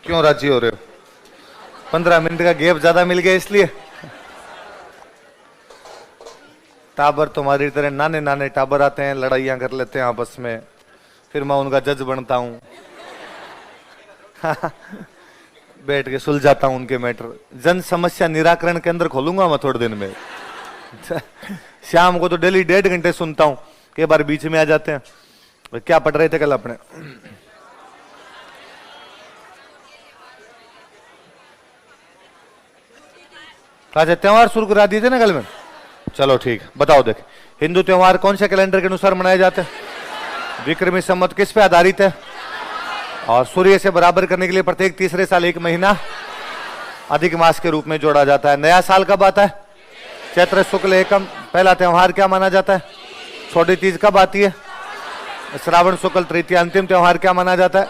क्यों राजी हो रहे हो? 15 मिनट का गैप ज्यादा मिल गया इसलिए। टाबर तुम्हारी तरह नाने नाने टाबर आते हैं, लड़ाइयां कर लेते हैं आपस में, फिर मैं उनका जज बनता हूं। बैठ के सुलझाता हूं उनके मैटर। जन समस्या निराकरण केंद्र खोलूंगा मैं थोड़े दिन में। शाम को तो डेली 1.5 घंटे सुनता हूं, कई बार बीच में आ जाते हैं। क्या पढ़ रहे थे कल अपने? अच्छा, त्योहार शुरू करा दिए थे ना कल में। चलो ठीक, बताओ। देख, हिंदू त्योहार कौन से कैलेंडर के अनुसार मनाए जाते हैं? विक्रमी संवत किस पे आधारित है? और सूर्य से बराबर करने के लिए प्रत्येक तीसरे साल एक महीना अधिक मास के रूप में जोड़ा जाता है। नया साल कब आता है? चैत्र शुक्ल एकम। पहला त्योहार क्या माना जाता है? छोटी तीज कब आती है? श्रावण शुक्ल तृतीया। अंतिम त्योहार क्या माना जाता है?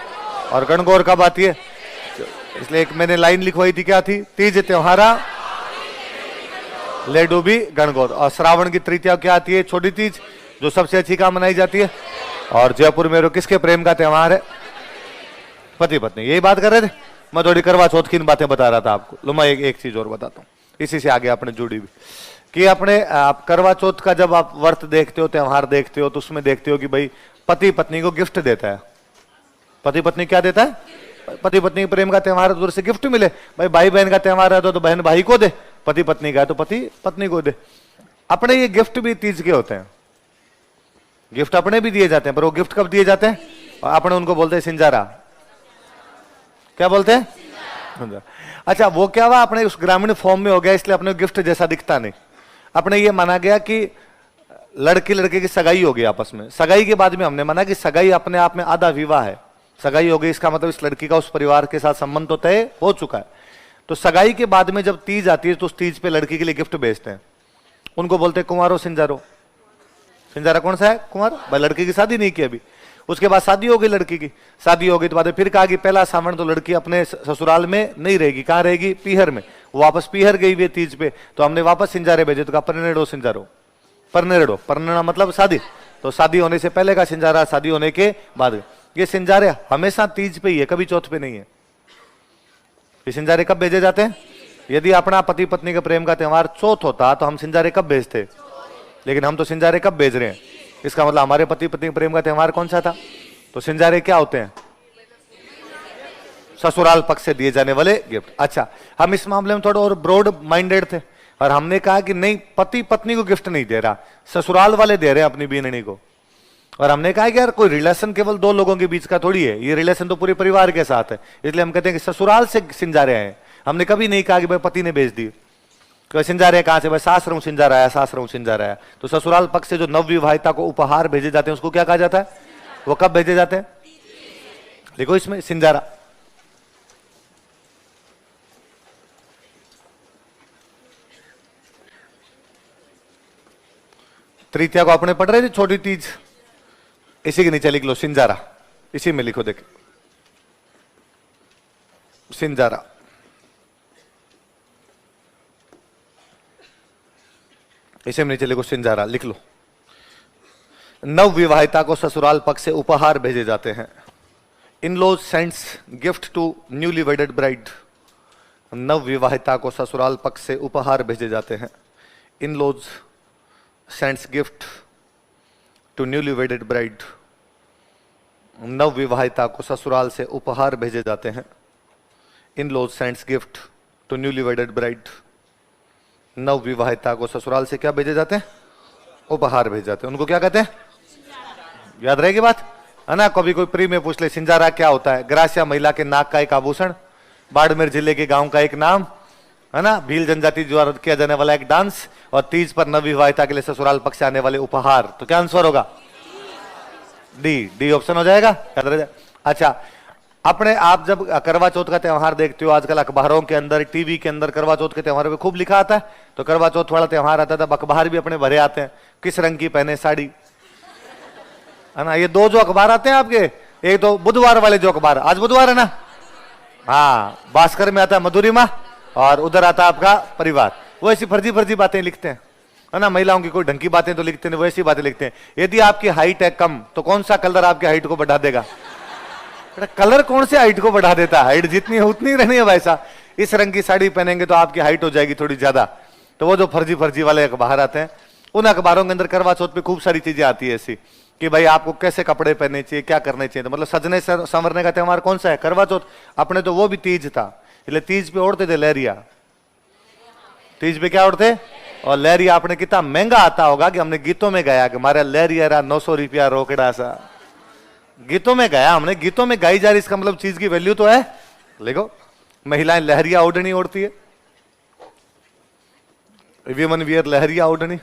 और गणगौर कब आती है? इसलिए एक मैंने लाइन लिखवाई थी, क्या थी? तीज त्योहारा ले डूबी गणगौर। और श्रावण की तृतीया क्या आती है? छोटी तीज, जो सबसे अच्छी काम मनाई जाती है। और जयपुर में किसके प्रेम का त्योहार है? पति पत्नी। यही बात कर रहे थे। मैं थोड़ी करवा चौथ की बातें बता रहा था आपको। लो, मैं एक चीज और बताता हूँ, इसी से आगे आपने जुड़ी भी, कि अपने आप करवा चौथ का जब आप व्रत देखते हो, त्योहार देखते हो, तो उसमें देखते हो कि भाई पति पत्नी को गिफ्ट देता है। पति पत्नी क्या देता है? पति पत्नी के प्रेम का त्योहार, दूर से गिफ्ट मिले। भाई बहन का त्योहार है तो बहन भाई को दे, पति पत्नी का है तो पति पत्नी को दे। अपने ये गिफ्ट भी तीज के होते हैं। गिफ्ट अपने भी दिए जाते हैं, पर वो गिफ्ट कब दिए जाते हैं? अपने उनको बोलते हैं सिंजारा। क्या बोलते हैं? अच्छा, वो क्या हुआ, अपने उस ग्रामीण फॉर्म में हो गया, इसलिए अपने गिफ्ट जैसा दिखता नहीं। अपने ये माना गया कि लड़की लड़के की सगाई हो गई आपस में। सगाई के बाद में हमने माना कि सगाई अपने आप में आधा विवाह है। सगाई हो गई, इसका मतलब इस लड़की का उस परिवार के साथ संबंध तो तय हो चुका है। तो सगाई के बाद में जब तीज आती है, तो उस तीज पे लड़की के लिए गिफ्ट भेजते हैं। उनको बोलते हैं कुंवारो सिंजारो। सिंजारा कौन सा है? कुंवार। भाई लड़की की शादी नहीं की अभी। उसके बाद शादी हो गई लड़की की। शादी हो गई तो बाद फिर कहा कि पहला सावन तो लड़की अपने ससुराल में नहीं रहेगी। कहाँ रहेगी? पीहर में। वो वापस पीहर गई हुई तीज पे, तो हमने वापस सिंजारे भेजे। तो कहा परनेड़ो सिंजारो। परनेड़ो, परनेड़ा मतलब शादी। तो शादी होने से पहले का सिंजारा, शादी होने के बाद। ये सिंजारे हमेशा तीज पे ही है, कभी चौथ पे नहीं है। ये सिंजारे कब भेजे जाते हैं? यदि अपना पति पत्नी के प्रेम का त्योहार चौथ होता तो हम सिंजारे कब भेजते? लेकिन हम तो सिंजारे कब भेज रहे हैं? इसका मतलब हमारे पति पत्नी के प्रेम का त्योहार कौन सा था? तो सिंजारे क्या होते हैं? ससुराल पक्ष से दिए जाने वाले गिफ्ट। अच्छा, हम इस मामले में थोड़ा और ब्रॉड माइंडेड थे, और हमने कहा कि नहीं, पति पत्नी को गिफ्ट नहीं दे रहा, ससुराल वाले दे रहे हैं अपनी बीननी को। और हमने कहा कि यार कोई रिलेशन केवल दो लोगों के बीच का थोड़ी है, ये रिलेशन तो पूरे परिवार के साथ है। इसलिए हम कहते हैं कि ससुराल से सिंजारे आए। हमने कभी नहीं कहा कि भाई पति ने भेज दी। सिंजारे कहां से? भाई सासरों सिंजारा आया, सासरों सिंजारा आया। तो ससुराल पक्ष से जो नवविवाहिता को उपहार भेजे जाते हैं, उसको क्या कहा जाता है? वो कब भेजे जाते हैं? देखो इसमें सिंजारा। तृतीया को अपने पढ़ रहे थे, छोटी तीज। इसी के नीचे लिख लो सिंजारा, इसी में लिखो। देख, सिंजारा। इसे में नीचे लिखो सिंजारा, लिख लो। नव विवाहिता को ससुराल पक्ष से उपहार भेजे जाते हैं। In laws sends gift to newly wedded bride. नव विवाहिता को ससुराल पक्ष से उपहार भेजे जाते हैं। In laws sends gift to newly wedded bride. नव विवाहिता को ससुराल से उपहार भेजे जाते हैं। In laws sends gift to newly wedded bride. नव विवाहिता को ससुराल से क्या भेजे जाते हैं? उपहार भेजे जाते हैं। उनको क्या कहते हैं? याद रहेगी बात है ना? कभी कोई प्री में पूछ ले सिंजारा क्या होता है? ग्रासिया महिला के नाक का एक आभूषण, बाड़मेर जिले के गांव का एक नाम, है ना? भील जनजाति द्वारा किया जाने वाला एक डांस, और तीज पर नव विवाहिता के लिए ससुराल पक्ष से आने वाले उपहार। तो क्या आंसर होगा? डी ऑप्शन हो जाएगा। अच्छा, अपने आप जब करवा चौथ का त्योहार देखते हो, आजकल अखबारों के अंदर, टीवी के अंदर करवा चौथ के त्योहार पे खूब लिखा आता है। तो करवा चौथ वाला त्योहार आता है तब अखबार भी अपने भरे आते हैं, किस रंग की पहने साड़ी, है ना? ये दो जो अखबार आते हैं आपके, एक तो बुधवार वाले जो अखबार, आज बुधवार है ना, हाँ, भास्कर में आता है मधुरिमा, और उधर आता है आपका परिवार। वो ऐसी फर्जी फर्जी बातें लिखते हैं, है ना? महिलाओं की कोई ढंग की बातें तो लिखते नहीं, वैसी बातें लिखते हैं। यदि आपकी हाइट है कम, तो कौन सा कलर आपकी हाइट को बढ़ा देगा? कलर कौन से हाइट को बढ़ा देता है? हाइट जितनी है उतनी रहनी है भाई साहब। इस रंग की साड़ी पहनेंगे तो आपकी हाइट हो जाएगी थोड़ी ज्यादा। तो वो जो फर्जी फर्जी वाले अखबार आते हैं, उन अखबारों के अंदर करवा चौथ पे खूब सारी चीजें आती है ऐसी कि भाई आपको कैसे कपड़े पहनने चाहिए, क्या करने चाहिए। तो मतलब सजने संवरने का त्योहार कौन सा है? करवा चौथ। अपने तो वो भी तीज था, इसलिए तीज पे ओढ़ते थे लहरिया। तीज पे क्या ओढ़ते? और लहरिया आपने कितना महंगा आता होगा कि हमने गीतों में गाया कि हमारा लहरिया 900 रुपया रोकड़ा सा। गीतों में गाया हमने, गीतों में गाई जा रही, इसका मतलब चीज की वैल्यू तो है। देखो महिलाएं लहरिया ओढ़नी ओढ़ती है, विमन वियर लहरिया ओढ़नी,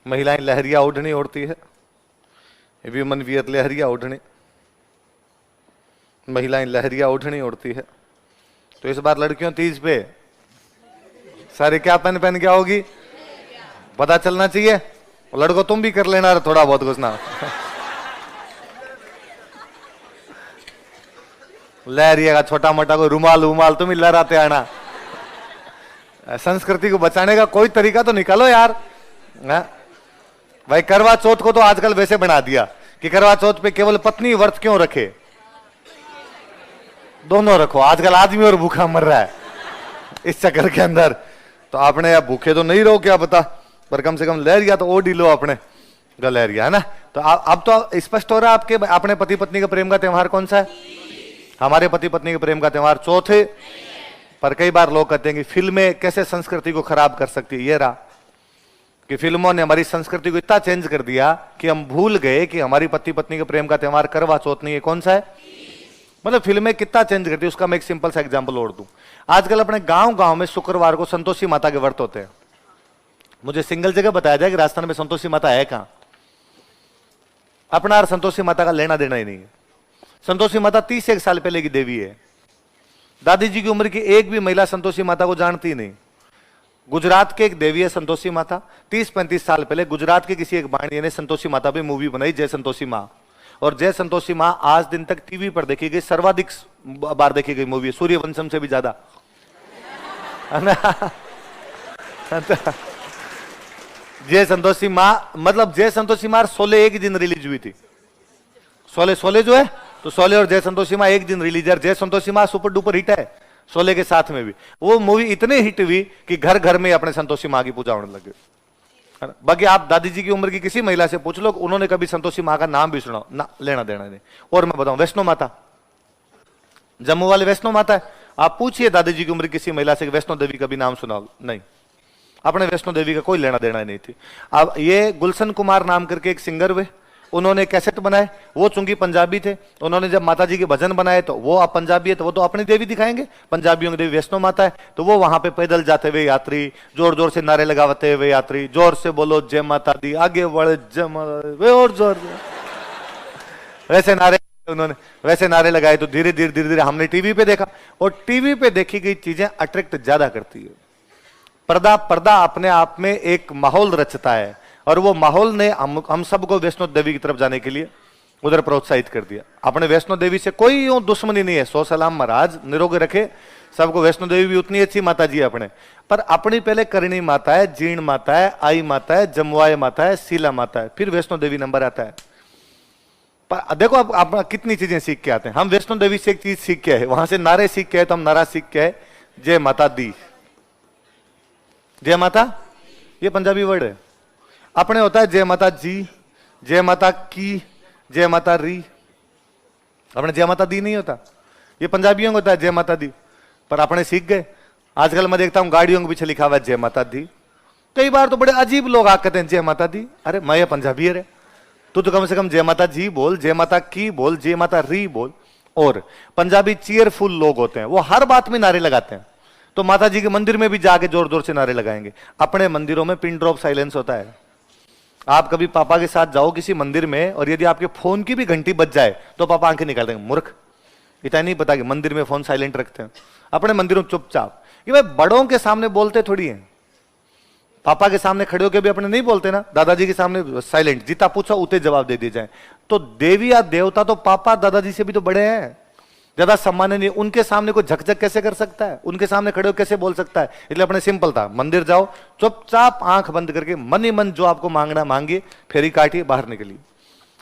महिलाएं लहरिया ओढ़नी ओढ़ती है, विमन वियर लहरिया ओढ़नी, महिलाएं लहरिया ओढ़नी ओढ़ती है। तो इस बार लड़कियों तीज पे सारे क्या पहन पहन क्या होगी पता चलना चाहिए। लड़को तुम भी कर लेना थोड़ा बहुत कुछ ना। लहरिया का छोटा मोटा कोई रुमाल उमाल तुम ही लहराते आना। संस्कृति को बचाने का कोई तरीका तो निकालो यार। भाई करवा चौथ को तो आजकल वैसे बना दिया कि करवा चौथ पे केवल पत्नी व्रत क्यों रखे, दोनों रखो। आजकल आदमी और भूखा मर रहा है इस चक्कर के अंदर। तो आपने या भूखे तो नहीं रहो क्या पता, पर कम से कम लहरिया तो ओढ़ ही लो अपने लहरिया, है ना। तो अब तो स्पष्ट हो रहा है आपके अपने पति पत्नी के प्रेम का त्योहार कौन सा है? हमारे पति पत्नी के प्रेम का त्योहार चौथ है। पर कई बार लोग कहते हैं कि फिल्में कैसे संस्कृति को खराब कर सकती है। ये रहा कि फिल्मों ने हमारी संस्कृति को इतना चेंज कर दिया कि हम भूल गए कि हमारी पति पत्नी के प्रेम का त्योहार करवा चौथ नहीं है। कौन सा है? मतलब फिल्में कितना चेंज करती है उसका मैं एक सिंपल सा एग्जांपल और दूं। आजकल अपने गांव गांव में शुक्रवार को संतोषी माता के व्रत होते हैं। मुझे सिंगल जगह बताया जाए कि राजस्थान में संतोषी माता है कहां? अपना संतोषी माता का लेना देना ही नहीं है। संतोषी माता 31 साल पहले की देवी है। दादी जी की उम्र की एक भी महिला संतोषी माता को जानती नहीं। गुजरात के एक देवी है संतोषी माता। 30-35 साल पहले गुजरात के किसी एक बाणिये ने संतोषी माता पे मूवी बनाई, जय संतोषी माँ। और जय संतोषी माँ आज दिन तक टीवी पर देखी गई सर्वाधिक बार देखी गई मूवी है, सूर्यवंशम से भी ज्यादा। जय संतोषी माँ, मतलब जय संतोषी माँ 16 एक दिन रिलीज हुई थी। 16 जो है तो 16 और जय संतोषी माँ एक दिन रिलीज है। जय संतोषी माँ सुपर डुपर हिट है 16 के साथ में भी। वो मूवी इतने हिट हुई कि घर घर में अपने संतोषी माँ की पूजा होने लगे। बाकी आप दादी जी की उम्र की किसी महिला से पूछ लो, उन्होंने कभी संतोषी माँ का नाम भी सुना ना, लेना देना नहीं। और मैं बताऊं वैष्णो माता, जम्मू वाले वैष्णो माता है, आप पूछिए दादी जी की उम्र किसी महिला से वैष्णो देवी का भी नाम सुना नहीं। अपने वैष्णो देवी का कोई लेना देना नहीं थी। अब ये गुलशन कुमार नाम करके एक सिंगर हुए, उन्होंने कैसेट बनाए, वो चूंकि पंजाबी थे, उन्होंने जब माता जी के भजन बनाए तो वो आप पंजाबी है तो वो तो अपनी देवी दिखाएंगे, पंजाबियों की देवी वैष्णो माता है। तो वो वहां पे पैदल जाते हुए यात्री, जोर जोर से नारे लगाते हुए यात्री, जोर से बोलो जय माता दी, आगे बढ़े जय, और जोर वैसे नारे उन्होंने वैसे नारे लगाए। तो धीरे धीरे धीरे धीरे हमने टीवी पे देखा, और टीवी पे देखी गई चीजें अट्रैक्ट ज्यादा करती है। पर्दा पर्दा अपने आप में एक माहौल रचता है, और वो माहौल ने हम सबको वैष्णो देवी की तरफ जाने के लिए उधर प्रोत्साहित कर दिया। अपने वैष्णो देवी से कोई यूं दुश्मनी नहीं है, सो सलाम महाराज निरोग रखे सबको। वैष्णो देवी भी उतनी अच्छी माता जी है अपने, पर अपनी पहले करणी माता है, जीण माता है, आई माता है, जमुआए माता है, शीला माता है, फिर वैष्णो देवी नंबर आता है। पर देखो अब आप कितनी चीजें सीख के आते हैं। हम वैष्णो देवी से एक चीज सीख के आए, वहां से नारे सीख के आए, तो हम नारा सीख के आए जय माता दी, जय माता, ये पंजाबी वर्ड है। अपने होता है जय माता जी, जय माता की, जय माता री। अपने जय माता दी नहीं होता, ये पंजाबियों को होता है जय माता दी। पर अपने सीख गए। आजकल मैं देखता हूं गाड़ियों के पीछे लिखा हुआ है जय माता दी। कई बार तो बड़े अजीब लोग आ कहते हैं जय माता दी। अरे मैं ये पंजाबी है रे, तू तो कम से कम जय माता जी बोल, जय माता की बोल, जय माता री बोल। और पंजाबी चीयरफुल लोग होते हैं, वो हर बात में नारे लगाते हैं। तो माता जी के मंदिर में भी जाके जोर जोर से नारे लगाएंगे। अपने मंदिरों में पिन ड्रॉप साइलेंस होता है। आप कभी पापा के साथ जाओ किसी मंदिर में, और यदि आपके फोन की भी घंटी बज जाए तो पापा आंखें निकाल देंगे, मूर्ख इतना नहीं पता कि मंदिर में फोन साइलेंट रखते हैं। अपने मंदिरों में चुपचाप, ये भाई बड़ों के सामने बोलते थोड़ी हैं। पापा के सामने खड़े होकर भी अपने नहीं बोलते ना, दादाजी के सामने साइलेंट, जितना पूछो उतने जवाब दे दिए जाए। तो देवी या देवता तो पापा दादाजी से भी तो बड़े हैं, ज्यादा सम्मान नहीं। उनके सामने कोई झकझक कैसे कर सकता है, उनके सामने खड़े हो कैसे बोल सकता है। इसलिए अपने सिंपल था, मंदिर जाओ चुपचाप आंख बंद करके मन ही मन जो आपको मांगना मांगिए, फेरी काटिए, बाहर निकलिए।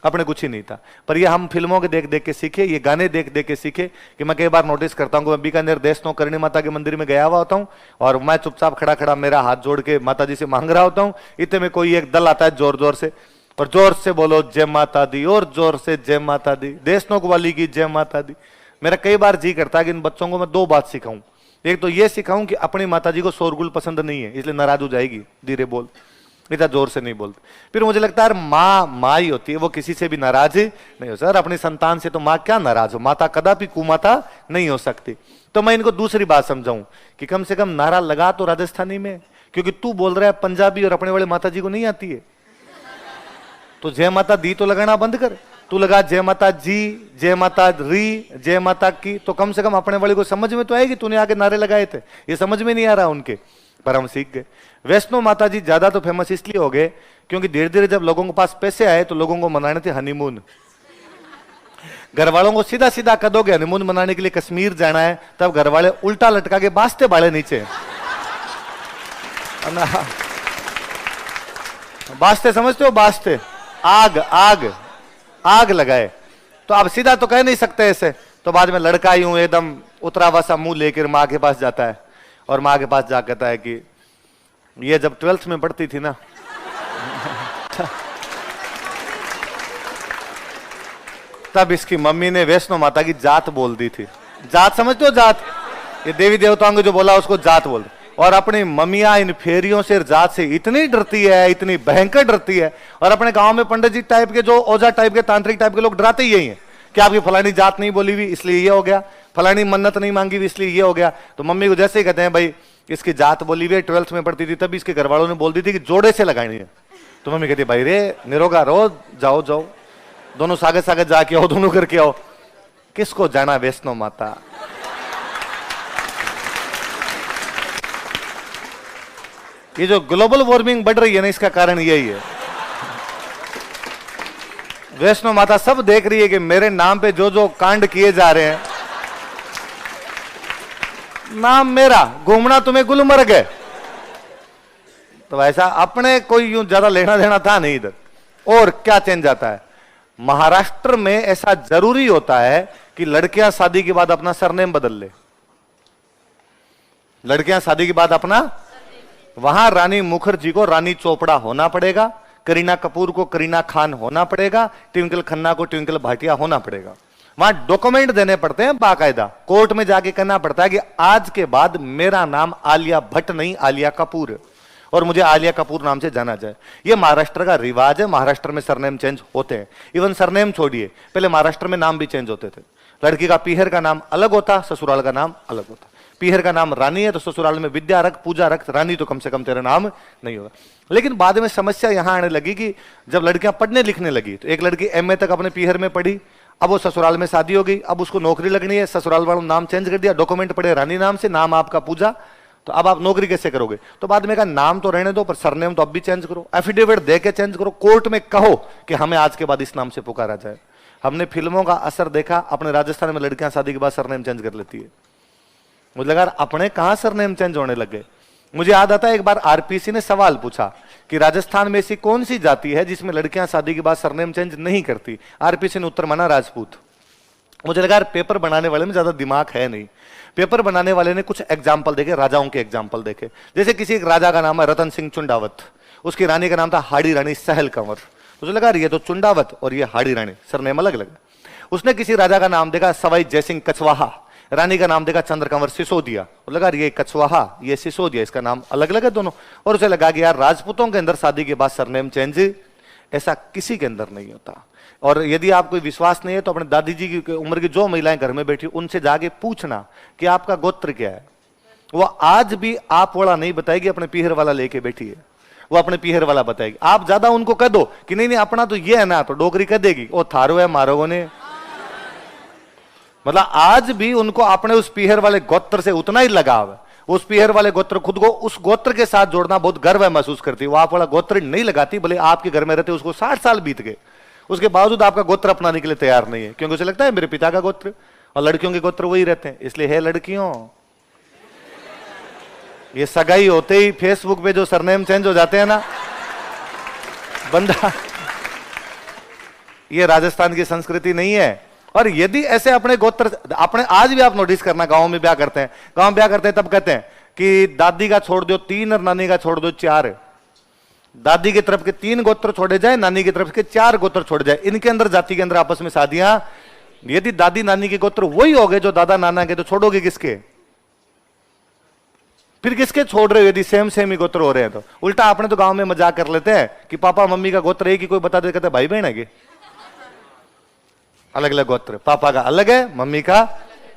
अपने कुछ ही नहीं था। पर ये हम फिल्मों के देख देख के सीखे, ये गाने देख देख के सीखे। कि मैं कई बार नोटिस करता हूँ कि मैं बीकानेर देशनो करणी माता के मंदिर में गया हुआ होता हूँ और मैं चुपचाप खड़ा खड़ा मेरा हाथ जोड़ के माता जी से मांग रहा होता हूँ। इतने में कोई एक दल आता है जोर जोर से, और जोर से बोलो जय माता दी, और जोर से जय माता दी, देशनोक वाली की जय माता दी। मेरा कई बार जी करता है कि इन बच्चों को मैं दो बात सिखाऊं। एक तो ये सिखाऊं कि अपनी माता जी को शोरगुल पसंद नहीं है, इसलिए नाराज हो जाएगी, धीरे बोल, इतना जोर से नहीं बोलते। फिर मुझे लगता है माँ ही होती है, वो किसी से भी नाराज नहीं हो। सर अपनी संतान से तो माँ क्या नाराज हो, माता कदापि कुमाता नहीं हो सकती। तो मैं इनको दूसरी बात समझाऊं कि कम से कम नारा लगा तो राजस्थानी में, क्योंकि तू बोल रहा है पंजाबी और अपने वाले माता जी को नहीं आती है, तो जय माता दी तो लगाना बंद कर। तू लगा जय माता जी, जय माता री, जय माता की, तो कम से कम अपने वाले को समझ में तो आएगी। तूने आगे नारे लगाए थे, ये समझ में नहीं आ रहा उनके, पर हम सीख गए। वैष्णो माता जी ज्यादा तो फेमस इसलिए हो गए क्योंकि धीरे धीरे जब लोगों के पास पैसे आए तो लोगों को मनाने थे हनीमून। घर वालों को सीधा सीधा कह दोगे हनीमून मनाने के लिए कश्मीर जाना है, तब घर वाले उल्टा लटका के बांसते बाले नीचे, बांसते समझते हो, बांसते आग आग आग लगाए। तो आप सीधा तो कह नहीं सकते ऐसे, तो बाद में लड़का यूं एकदम उतरा वसा मुंह लेकर माँ के पास जाता है और माँ के पास जा कहता है कि ये जब 12th में पढ़ती थी ना तब इसकी मम्मी ने वैष्णो माता की जात बोल दी थी। जात समझते हो, जात, ये देवी देवताओं को जो बोला उसको जात बोल। और अपनी मम्मियां इन फेरियों से, जात से इतनी डरती है, इतनी भयंकर डरती है। और अपने गांव में पंडित जी टाइप के, जो ओझा टाइप के, तांत्रिक टाइप के लोग डराते ही यही है कि आपकी फलानी जात नहीं बोली हुई इसलिए ये हो गया, फलानी मन्नत नहीं मांगी हुई इसलिए ये हो गया। तो मम्मी को जैसे ही कहते हैं भाई इसकी जात बोली हुई है, 12th में पढ़ती थी, तभी इसके घर वालों ने बोल दी थी कि जोड़े से लगानी है। तो मम्मी कहती भाई रे निरोगा रो, जाओ जाओ, दोनों सागे सागे जाके आओ, दोनों करके आओ। किसको जाना वैष्णो माता। ये जो ग्लोबल वार्मिंग बढ़ रही है ना, इसका कारण यही है। वैष्णो माता सब देख रही है कि मेरे नाम पे जो जो कांड किए जा रहे हैं, नाम मेरा, घूमना तुम्हें गुलमर्ग है। तो ऐसा अपने कोई यूं ज्यादा लेना देना था नहीं इधर। और क्या चेंज आता है, महाराष्ट्र में ऐसा जरूरी होता है कि लड़कियां शादी के बाद अपना सरनेम बदल ले। लड़कियां शादी के बाद अपना, वहां रानी मुखर्जी को रानी चोपड़ा होना पड़ेगा, करीना कपूर को करीना खान होना पड़ेगा, ट्विंकल खन्ना को ट्विंकल भाटिया होना पड़ेगा। वहां डॉक्यूमेंट देने पड़ते हैं बाकायदा, कोर्ट में जाके कहना पड़ता है कि आज के बाद मेरा नाम आलिया भट्ट नहीं आलिया कपूर, और मुझे आलिया कपूर नाम से जाना जाए। ये महाराष्ट्र का रिवाज है। महाराष्ट्र में सरनेम चेंज होते हैं। इवन सरनेम छोड़िए, पहले महाराष्ट्र में नाम भी चेंज होते थे। लड़की का पीहर का नाम अलग होता, ससुराल का नाम अलग होता। पीहर का नाम रानी है तो ससुराल में विद्या रख, पूजा रख, रानी तो कम से कम तेरा नाम नहीं होगा। लेकिन बाद में समस्या यहां आने लगी कि जब लड़कियां पढ़ने लिखने लगी, तो एक लड़की एमए तक अपने पीहर में पढ़ी, अब वो ससुराल में शादी हो गई, अब उसको नौकरी लगनी है, ससुराल वालों ने नाम चेंज कर दिया, डॉक्यूमेंट पड़े रानी नाम से, नाम आपका पूजा, तो अब आप नौकरी कैसे करोगे। तो बाद में कहा नाम तो रहने दो पर सरनेम तो अब भी चेंज करो, एफिडेविट दे के चेंज करो, कोर्ट में कहो कि हमें आज के बाद इस नाम से पुकारा जाए। हमने फिल्मों का असर देखा, अपने राजस्थान में लड़कियां शादी के बाद सरनेम चेंज कर लेती है। मुझे लगा अपने कहां सरनेम चेंज होने लगे। मुझे याद आता है एक बार आरपीसी ने सवाल पूछा कि राजस्थान में ऐसी कौन सी जाति है जिसमें लड़कियां शादी के बाद सरनेम चेंज नहीं करती। आरपीसी ने उत्तर माना राजपूत। मुझे लगा पेपर बनाने वाले में ज्यादा दिमाग है नहीं। पेपर बनाने वाले ने कुछ एग्जाम्पल देखे, राजाओं के एग्जाम्पल देखे। जैसे किसी एक राजा का नाम है रतन सिंह चुंडावत, उसकी रानी का नाम था हाड़ी रानी सहल कंवर। मुझे लगा ये तो चुंडावत और ये हाड़ी रानी, सरनेम अलग अलग। उसने किसी राजा का नाम देखा सवाई जयसिंह कछवाहा, रानी का नाम देखा चंद्र कंवर सिसोदिया, और लगा ये कछवाहा ये सिसोदिया, इसका नाम अलग अलग है दोनों। और उसे लगा कि यार राजपूतों के अंदर शादी के बाद सरनेम चेंज ऐसा किसी के अंदर नहीं होता। और यदि आपको विश्वास नहीं है तो अपने दादी जी की उम्र की जो महिलाएं घर में बैठी उनसे जाके पूछना कि आपका गोत्र क्या है। वो आज भी आप वाला नहीं बताएगी, अपने पीहर वाला लेके बैठी है, वो अपने पीहर वाला बताएगी। आप ज्यादा उनको कह दो कि नहीं नहीं अपना तो ये है ना, तो डोगरी कह देगी ओ थारो है मारो ने। मतलब आज भी उनको अपने उस पीहर वाले गोत्र से उतना ही लगाव है। उस पीहर वाले गोत्र, खुद को उस गोत्र के साथ जोड़ना बहुत गर्व है महसूस करती है। वो आप वाला गोत्र नहीं लगाती, भले आपके घर में रहते उसको 60 साल बीत गए, उसके बावजूद आपका गोत्र अपनाने के लिए तैयार नहीं है, क्योंकि उसे लगता है मेरे पिता का गोत्र, और लड़कियों के गोत्र वही रहते हैं। इसलिए है लड़कियों, ये सगाई होते ही फेसबुक पे जो सरनेम चेंज हो जाते हैं ना, बंदा ये राजस्थान की संस्कृति नहीं है। और यदि ऐसे अपने गोत्र, अपने आज भी आप नोटिस करना, गांव में ब्याह करते हैं, गांव में ब्याह करते हैं तब कहते हैं कि दादी का छोड़ दो 3 और नानी का छोड़ दो 4। दादी की तरफ के 3 गोत्र छोड़े जाए, नानी की तरफ के 4 गोत्र छोड़े जाए। इनके अंदर, जाति के अंदर आपस में शादियां, यदि दादी नानी के गोत्र वही हो गए जो दादा नाना के, तो छोड़ोगे किसके? फिर किसके छोड़ रहे हो यदि सेम सेम ही गोत्र हो रहे हैं तो? उल्टा आपने तो गांव में मजाक कर लेते हैं कि पापा मम्मी का गोत्र एक ही, कोई बता दे कहते भाई बहन है कि अलग अलग गोत्र, पापा का अलग है, मम्मी का,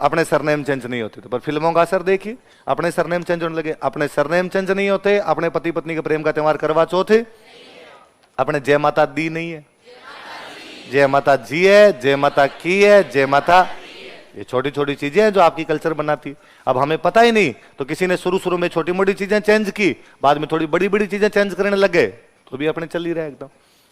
अपने सरनेम चेंज नहीं होते। तो पर फिल्मों का असर देखिए, अपने सरनेम चेंज होने लगे। अपने सरनेम चेंज नहीं होते। अपने पति पत्नी के प्रेम का त्योहार करवा चौथ है। अपने जय माता दी नहीं है, जय माता जी है, जय माता की है, जय माता। ये छोटी छोटी चीजें हैं जो आपकी कल्चर बनाती। अब हमें पता ही नहीं, तो किसी ने शुरू में छोटी मोटी चीजें चेंज की, बाद में थोड़ी बड़ी बड़ी चीजें चेंज करने लग गए, तो भी अपने चल ही रहा है एकदम।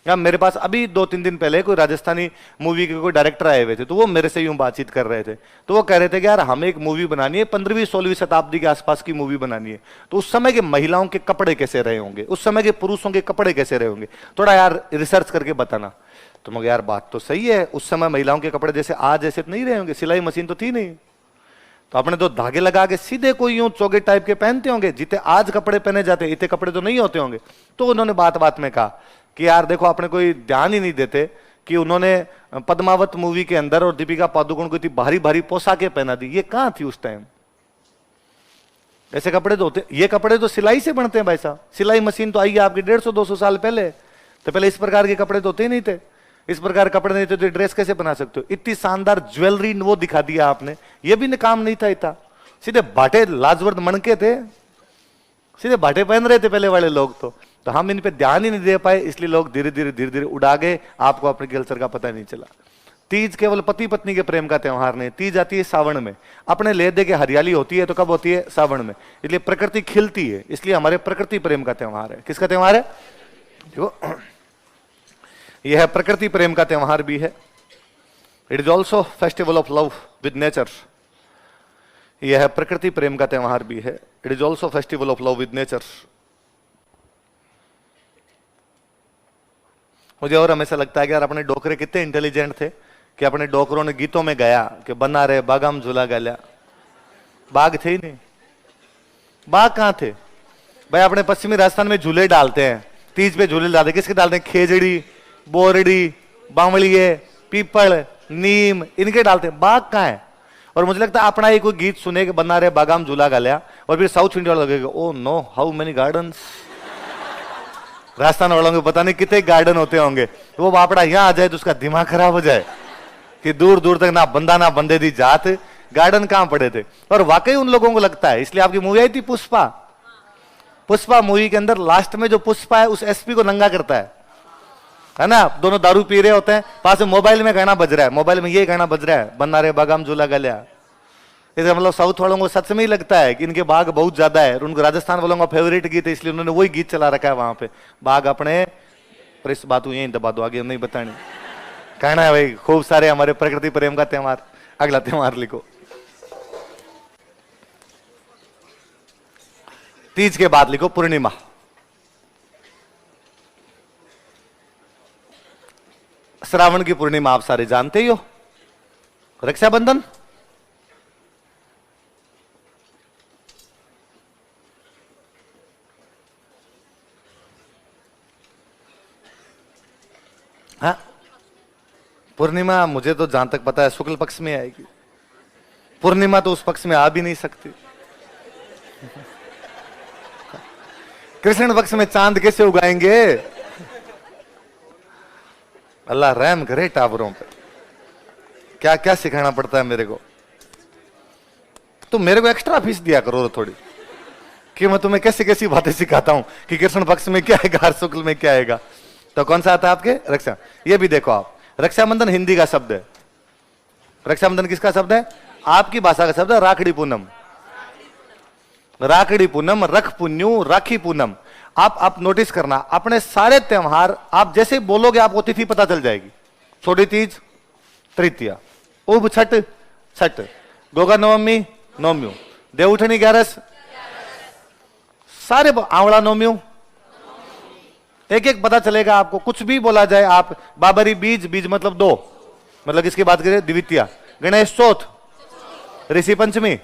या मेरे पास अभी 2-3 दिन पहले कोई राजस्थानी मूवी के कोई डायरेक्टर आए हुए थे, तो वो मेरे से यूं बातचीत कर रहे थे। तो वो कह रहे थे कि यार हमें एक मूवी बनानी है, 15वीं-16वीं शताब्दी के आसपास की मूवी बनानी है। तो उस समय के महिलाओं के कपड़े कैसे रहे होंगे, उस समय के पुरुषों के कपड़े कैसे रहे होंगे, थोड़ा यार रिसर्च करके बताना। तो मगर यार बात तो सही है, उस समय महिलाओं के कपड़े जैसे आज जैसे तो नहीं रहे होंगे, सिलाई मशीन तो थी नहीं, तो अपने तो धागे लगा के सीधे कोई यूं चोगे टाइप के पहनते होंगे, जितने आज कपड़े पहने जाते इतने कपड़े तो नहीं होते होंगे। तो उन्होंने बात बात में कहा कि यार देखो, अपने कोई ध्यान ही नहीं देते कि उन्होंने पद्मावत मूवी के अंदर और दीपिका पादुकोण को इतनी भारी भारी पोशाकें पहना दी, ये कहां थी उस टाइम? ऐसे कपड़े तो होते, ये कपड़े तो सिलाई से बनते हैं भाई साहब। सिलाई मशीन तो आई है आपकी 150-200 साल पहले, तो पहले इस प्रकार के कपड़े तो होते ही नहीं थे। इस प्रकार कपड़े नहीं थे तो ड्रेस कैसे बना सकते हो? इतनी शानदार ज्वेलरी वो दिखा दिया आपने, ये भी काम नहीं था इतना। सीधे बाटे लाजवर्द मणके थे, सीधे बाटे पहन रहे थे पहले वाले लोग। तो हम इन पे ध्यान ही नहीं दे पाए, इसलिए लोग धीरे धीरे उड़ा गए, आपको अपने कल्चर का पता नहीं चला। तीज केवल पति पत्नी के प्रेम का त्योहार नहीं, तीज आती है सावन में। अपने ले दे के हरियाली होती है तो कब होती है? सावन में। इसलिए प्रकृति खिलती है, इसलिए हमारे प्रकृति प्रेम का त्योहार है। किसका त्योहार है? देखो, यह प्रकृति प्रेम का त्योहार भी है। It is also festival of love with nature. यह प्रकृति प्रेम का त्योहार भी है। It is also festival of love with nature. मुझे और हमेशा लगता है कि यार अपने डोकरे कितने इंटेलिजेंट थे कि अपने डोकरों ने गीतों में गाया कि बना रे बागाम झूला गाल्या। बाघ थे ही नहीं, बाघ कहां थे भाई? अपने पश्चिमी राजस्थान में झूले डालते हैं, तीज पे झूले डालते हैं। किसके डालते हैं? खेजड़ी, बोरड़ी, बावड़िए, पीपल, नीम, इनके डालते हैं। बाघ कहां है? और मुझे लगता है अपना ही कोई गीत सुने कि बना रे बागाम झूला गाल्या, और फिर साउथ इंडिया लगेगा oh know how many gardens. Rajasthan वालों को पता नहीं कितने गार्डन होते होंगे, तो वो बापड़ा यहां आ जाए तो उसका दिमाग खराब हो जाए कि दूर दूर तक ना बंदा ना बंदे दी जात, गार्डन कहां पड़े थे। और वाकई उन लोगों को लगता है, इसलिए आपकी मूवी आई थी पुष्पा। पुष्पा मूवी के अंदर लास्ट में जो पुष्पा है उस एसपी को नंगा करता है ना? दोनों दारू पी रहे होते हैं, पास में मोबाइल में गाना बज रहा है, मोबाइल में ये गाना बज रहा है, बन्ना रे बागाम झूला गल्या। इसे मतलब साउथ वालों को सच में ही लगता है कि इनके बाघ बहुत ज्यादा है, और उनको राजस्थान वालों का फेवरेट गीत है, इसलिए उन्होंने वही गीत चला रखा है वहां पे, बाघ अपने। पर इस बात को यही दबा दो, आगे नहीं बतानी। कहना है भाई खूब सारे हमारे प्रकृति प्रेम का त्योहार। अगला त्योहार लिखो। तीज के बाद लिखो पूर्णिमा। श्रावण की पूर्णिमा आप सारे जानते ही हो। रक्षाबंधन, हाँ पूर्णिमा मुझे तो जहां तक पता है शुक्ल पक्ष में आएगी। पूर्णिमा तो उस पक्ष में आ भी नहीं सकती। कृष्ण पक्ष में चांद कैसे उगाएंगे? अल्लाह रहम करे टावरों पे। क्या क्या सिखाना पड़ता है मेरे को। तो मेरे को एक्स्ट्रा फीस दिया करो थोड़ी, कि मैं तुम्हें कैसी कैसी बातें सिखाता हूं कि कृष्ण पक्ष में क्या आएगा और शुक्ल में क्या आएगा। तो कौन सा आता है आपके? रक्षा। ये भी देखो आप, रक्षाबंधन हिंदी का शब्द है। रक्षाबंधन किसका शब्द है? आपकी भाषा का शब्द है राखड़ी पूनम। राखड़ी पूनम, रख पुन्यू, राखी पूनम। आप नोटिस करना, अपने सारे त्योहार आप जैसे बोलोगे आपको तिथि पता चल जाएगी। छोटी तीज तृतीया, उब छठ छठ, गोगा नवमी नवम्यू, देवउठनी 11, सारे आवड़ा नवम्यू, एक एक पता चलेगा आपको, कुछ भी बोला जाए आप। बाबरी बीज, बीज मतलब 2, मतलब किसकी बात करें? द्वितीया। गणेश चौथ, ऋषि पंचमी,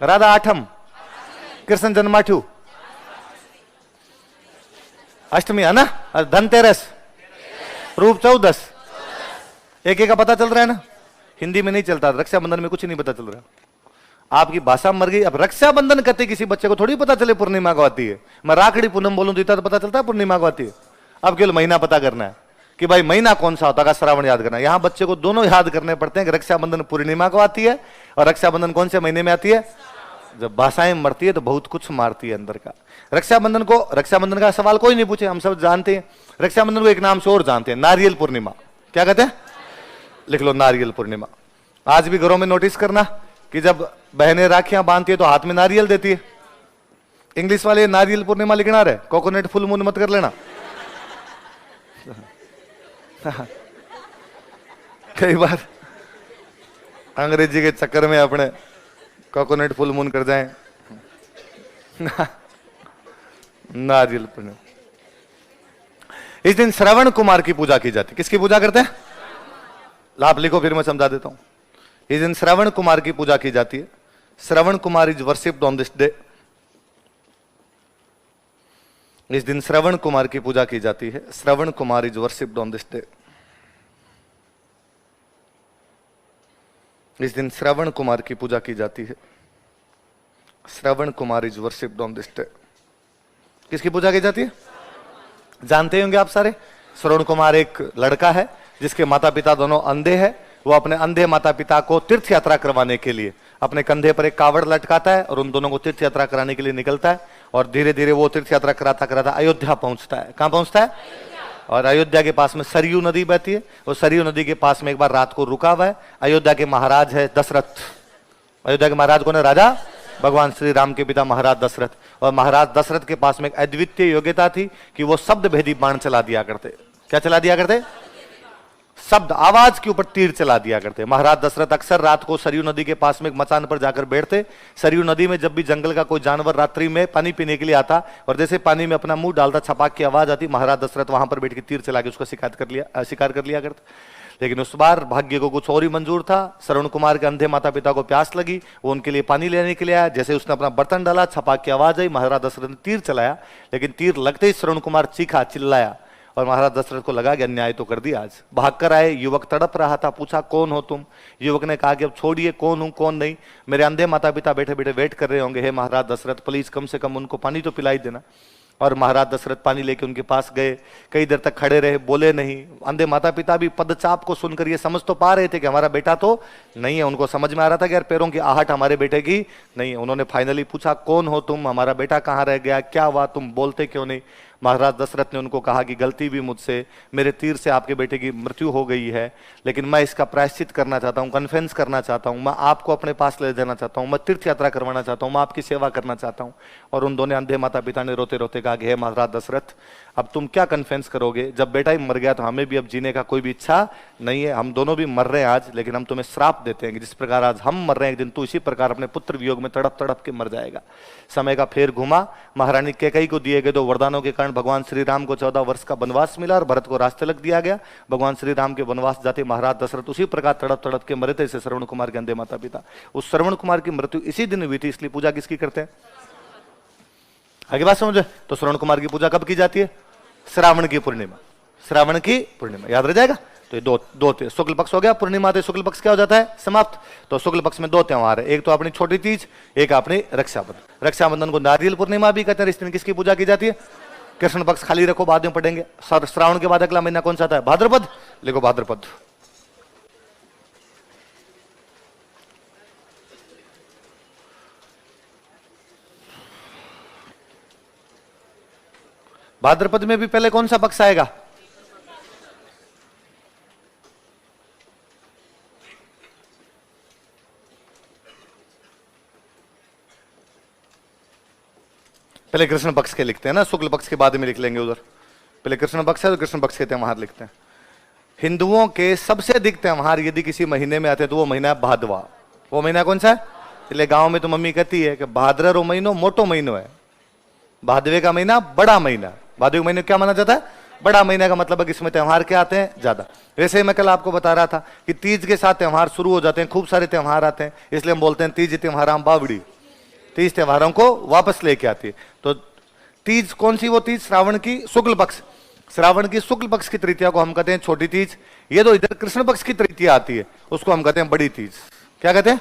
राधा आठम, कृष्ण जन्माष्टमी, अष्टमी है ना, और धनतेरस, रूप 14। एक एक का पता चल रहा है ना। हिंदी में नहीं चलता, रक्षाबंधन में कुछ नहीं पता चल रहा। आपकी भाषा मर गई। अब रक्षाबंधन कहते किसी बच्चे को थोड़ी पता चले पूर्णिमा को आती है। मैं राखड़ी पूनम बोलूं तो इतना तो पता चलता है पूर्णिमा को आती है। अब केवल महीना पता करना है कि भाई महीना कौन सा होता है, श्रावण याद करना है। यहां बच्चे को दोनों याद करने पड़ते हैं कि रक्षाबंधन पूर्णिमा को आती है और रक्षाबंधन कौन से महीने में आती है। जब भाषाएं मरती है तो बहुत कुछ मारती है अंदर का। रक्षाबंधन का सवाल कोई नहीं पूछे, हम सब जानते हैं। रक्षाबंधन को एक नाम से और जानते हैं, नारियल पूर्णिमा। क्या कहते हैं? लिख लो, नारियल पूर्णिमा। आज भी घरों में नोटिस करना कि जब बहनें राखियां बांधती है तो हाथ में नारियल देती है। इंग्लिश वाले नारियल पूर्णिमा लिखना रहे, कोकोनट फुल मून मत कर लेना। कई बार अंग्रेजी के चक्कर में अपने कोकोनट फुल मून कर जाएं। नारियल पूर्णिमा। इस दिन श्रवण कुमार की पूजा की जाती है। किसकी पूजा करते हैं? आप लिखो, फिर मैं समझा देता हूं। इस दिन श्रवण कुमार की पूजा की जाती है। Shravan Kumar is worshipped on this day. इस दिन श्रवण कुमार की पूजा की जाती है। Shravan Kumar is worshipped on this day. इस दिन श्रवण कुमार की पूजा की जाती है। Shravan Kumar is worshipped on this day. किसकी पूजा की जाती है? जानते होंगे आप सारे। श्रवण कुमार एक लड़का है जिसके माता पिता दोनों अंधे हैं। वो अपने अंधे माता पिता को तीर्थ यात्रा करवाने के लिए अपने कंधे पर एक कावड़ लटकाता है और उन दोनों को तीर्थ यात्रा कराने के लिए निकलता है। और धीरे धीरे वो तीर्थ यात्रा कराता कराता अयोध्या पहुंचता है। कहां पहुंचता है? और अयोध्या के पास में सरयू नदी बहती है। और सरयू नदी के पास में एक बार रात को रुका हुआ है। अयोध्या के महाराज है दशरथ। अयोध्या के महाराज कौन है? राजा भगवान श्री राम के पिता महाराज दशरथ। और महाराज दशरथ के पास में एक अद्वितीय योग्यता थी कि वो शब्द भेदी बाण चला दिया करते। क्या चला दिया करते? शब्द, आवाज के ऊपर तीर चला दिया करते। महाराज दशरथ अक्सर रात को सरयू नदी के पास में एक मचान पर जाकर बैठते। सरयू नदी में जब भी जंगल का कोई जानवर रात्रि में पानी पीने के लिए आता और जैसे पानी में अपना मुंह डालता, छपाक की आवाज आती, महाराज दशरथ वहां पर बैठ के तीर चला के उसको शिकार कर लिया करते। लेकिन उस बार भाग्य को कुछ और ही मंजूर था। श्रवण कुमार के अंधे माता पिता को प्यास लगी, वो उनके लिए पानी लेने के लिए आया। जैसे उसने अपना बर्तन डाला, छपाक की आवाज आई, महाराज दशरथ ने तीर चलाया। लेकिन तीर लगते ही श्रवण कुमार चीखा, चिल्लाया और महाराज दशरथ को लगा कि अन्याय तो कर दिया आज। भागकर आए, युवक तड़प रहा था, पूछा कौन हो तुम? युवक ने कहा कि अब छोड़िए, कौन हूं कौन नहीं, मेरे अंधे माता पिता बैठे बैठे वेट कर रहे होंगे। हे महाराज दशरथ, प्लीज कम से कम उनको पानी तो पिलाई देना। और महाराज दशरथ पानी लेके उनके पास गए, कई देर तक खड़े रहे, बोले नहीं। अंधे माता पिता भी पदचाप को सुनकर ये समझ तो पा रहे थे कि हमारा बेटा तो नहीं है। उनको समझ में आ रहा था कि यार पैरों की आहट हमारे बेटे की नहीं है। उन्होंने फाइनली पूछा कौन हो तुम, हमारा बेटा कहाँ रह गया, क्या हुआ, तुम बोलते क्यों नहीं? महाराज दशरथ ने उनको कहा कि गलती भी मुझसे, मेरे तीर से आपके बेटे की मृत्यु हो गई है, लेकिन मैं इसका प्रायश्चित करना चाहता हूँ, कन्फेंस करना चाहता हूँ, मैं आपको अपने पास ले जाना चाहता हूँ, मैं तीर्थ यात्रा करवाना चाहता हूँ, मैं आपकी सेवा करना चाहता हूँ। और उन दोनों अंधे माता पिता ने रोते रोते कहा कि हे महाराज दशरथ, अब तुम क्या कन्फेंस करोगे? जब बेटा ही मर गया तो हमें भी अब जीने का कोई भी इच्छा नहीं है। हम दोनों भी मर रहे हैं आज, लेकिन हम तुम्हें श्राप देते हैं कि जिस प्रकार आज हम मर रहे हैं, एक दिन तू इसी प्रकार अपने पुत्र वियोग में तड़प तड़प के मर जाएगा। समय का फेर घुमा। महारानी कैकेयी को दिए गए 2 वरदानों के कारण भगवान श्री राम को 14 वर्ष का वनवास मिला और भरत को रास्ते लग दिया गया। भगवान श्री राम के वनवास जाते महाराज दशरथ उसी प्रकार तड़प तड़प के मरे थे जैसे श्रवण कुमार के अंधे माता पिता। उस श्रवण कुमार की मृत्यु इसी दिन हुई थी, इसलिए पूजा किसकी करते हैं? आगे बात समझे? तो श्रवण कुमार की पूजा कब की जाती है? श्रावण की पूर्णिमा। श्रावण की पूर्णिमा याद रह जाएगा। तो ये दो शुक्ल पक्ष हो गया, पूर्णिमा तो शुक्ल पक्ष क्या हो जाता है? समाप्त। तो शुक्ल पक्ष में 2 त्योहार है, एक तो अपनी छोटी तीज, एक अपनी रक्षाबंधन। रक्षाबंधन को नारियल पूर्णिमा भी कहते हैं। इस दिन किसकी पूजा की जाती है? कृष्ण पक्ष खाली रखो, बाद में पढ़ेंगे। श्रावण के बाद अगला महीना कौन सा आता है? भाद्रपद। लिखो भाद्रपद। भाद्रपद में भी पहले कौन सा पक्ष आएगा? पहले कृष्ण पक्ष के लिखते हैं ना, शुक्ल पक्ष के बाद में लिख लेंगे उधर। पहले कृष्ण पक्ष है तो कृष्ण पक्ष के त्योहार लिखते हैं। हिंदुओं के सबसे अधिक त्योहार यदि किसी महीने में आते हैं तो वो महीना है भादवा। वो महीना कौन सा है? इसलिए गांव में तो मम्मी कहती है कि भाद्र रो महीनो मोटो महीनो है, भादवे का महीना बड़ा महीना। भादों के महीने क्या माना जाता है? बड़ा महीने का मतलब है कि इसमें त्योहार क्या आते हैं? ज्यादा। वैसे ही मैं कल आपको बता रहा था कि तीज के साथ त्योहार शुरू हो जाते हैं, खूब सारे त्योहार आते हैं, इसलिए हम बोलते हैं तीज त्योहाराम बावड़ी। तीज त्योहारों को वापस लेके आती है। तो तीज कौन सी? वो तीज श्रावण की शुक्ल पक्ष, श्रावण की शुक्ल पक्ष की तृतीया को हम कहते हैं छोटी तीज। ये तो इधर कृष्ण पक्ष की तृतीया आती है, उसको हम कहते हैं बड़ी तीज। क्या कहते हैं?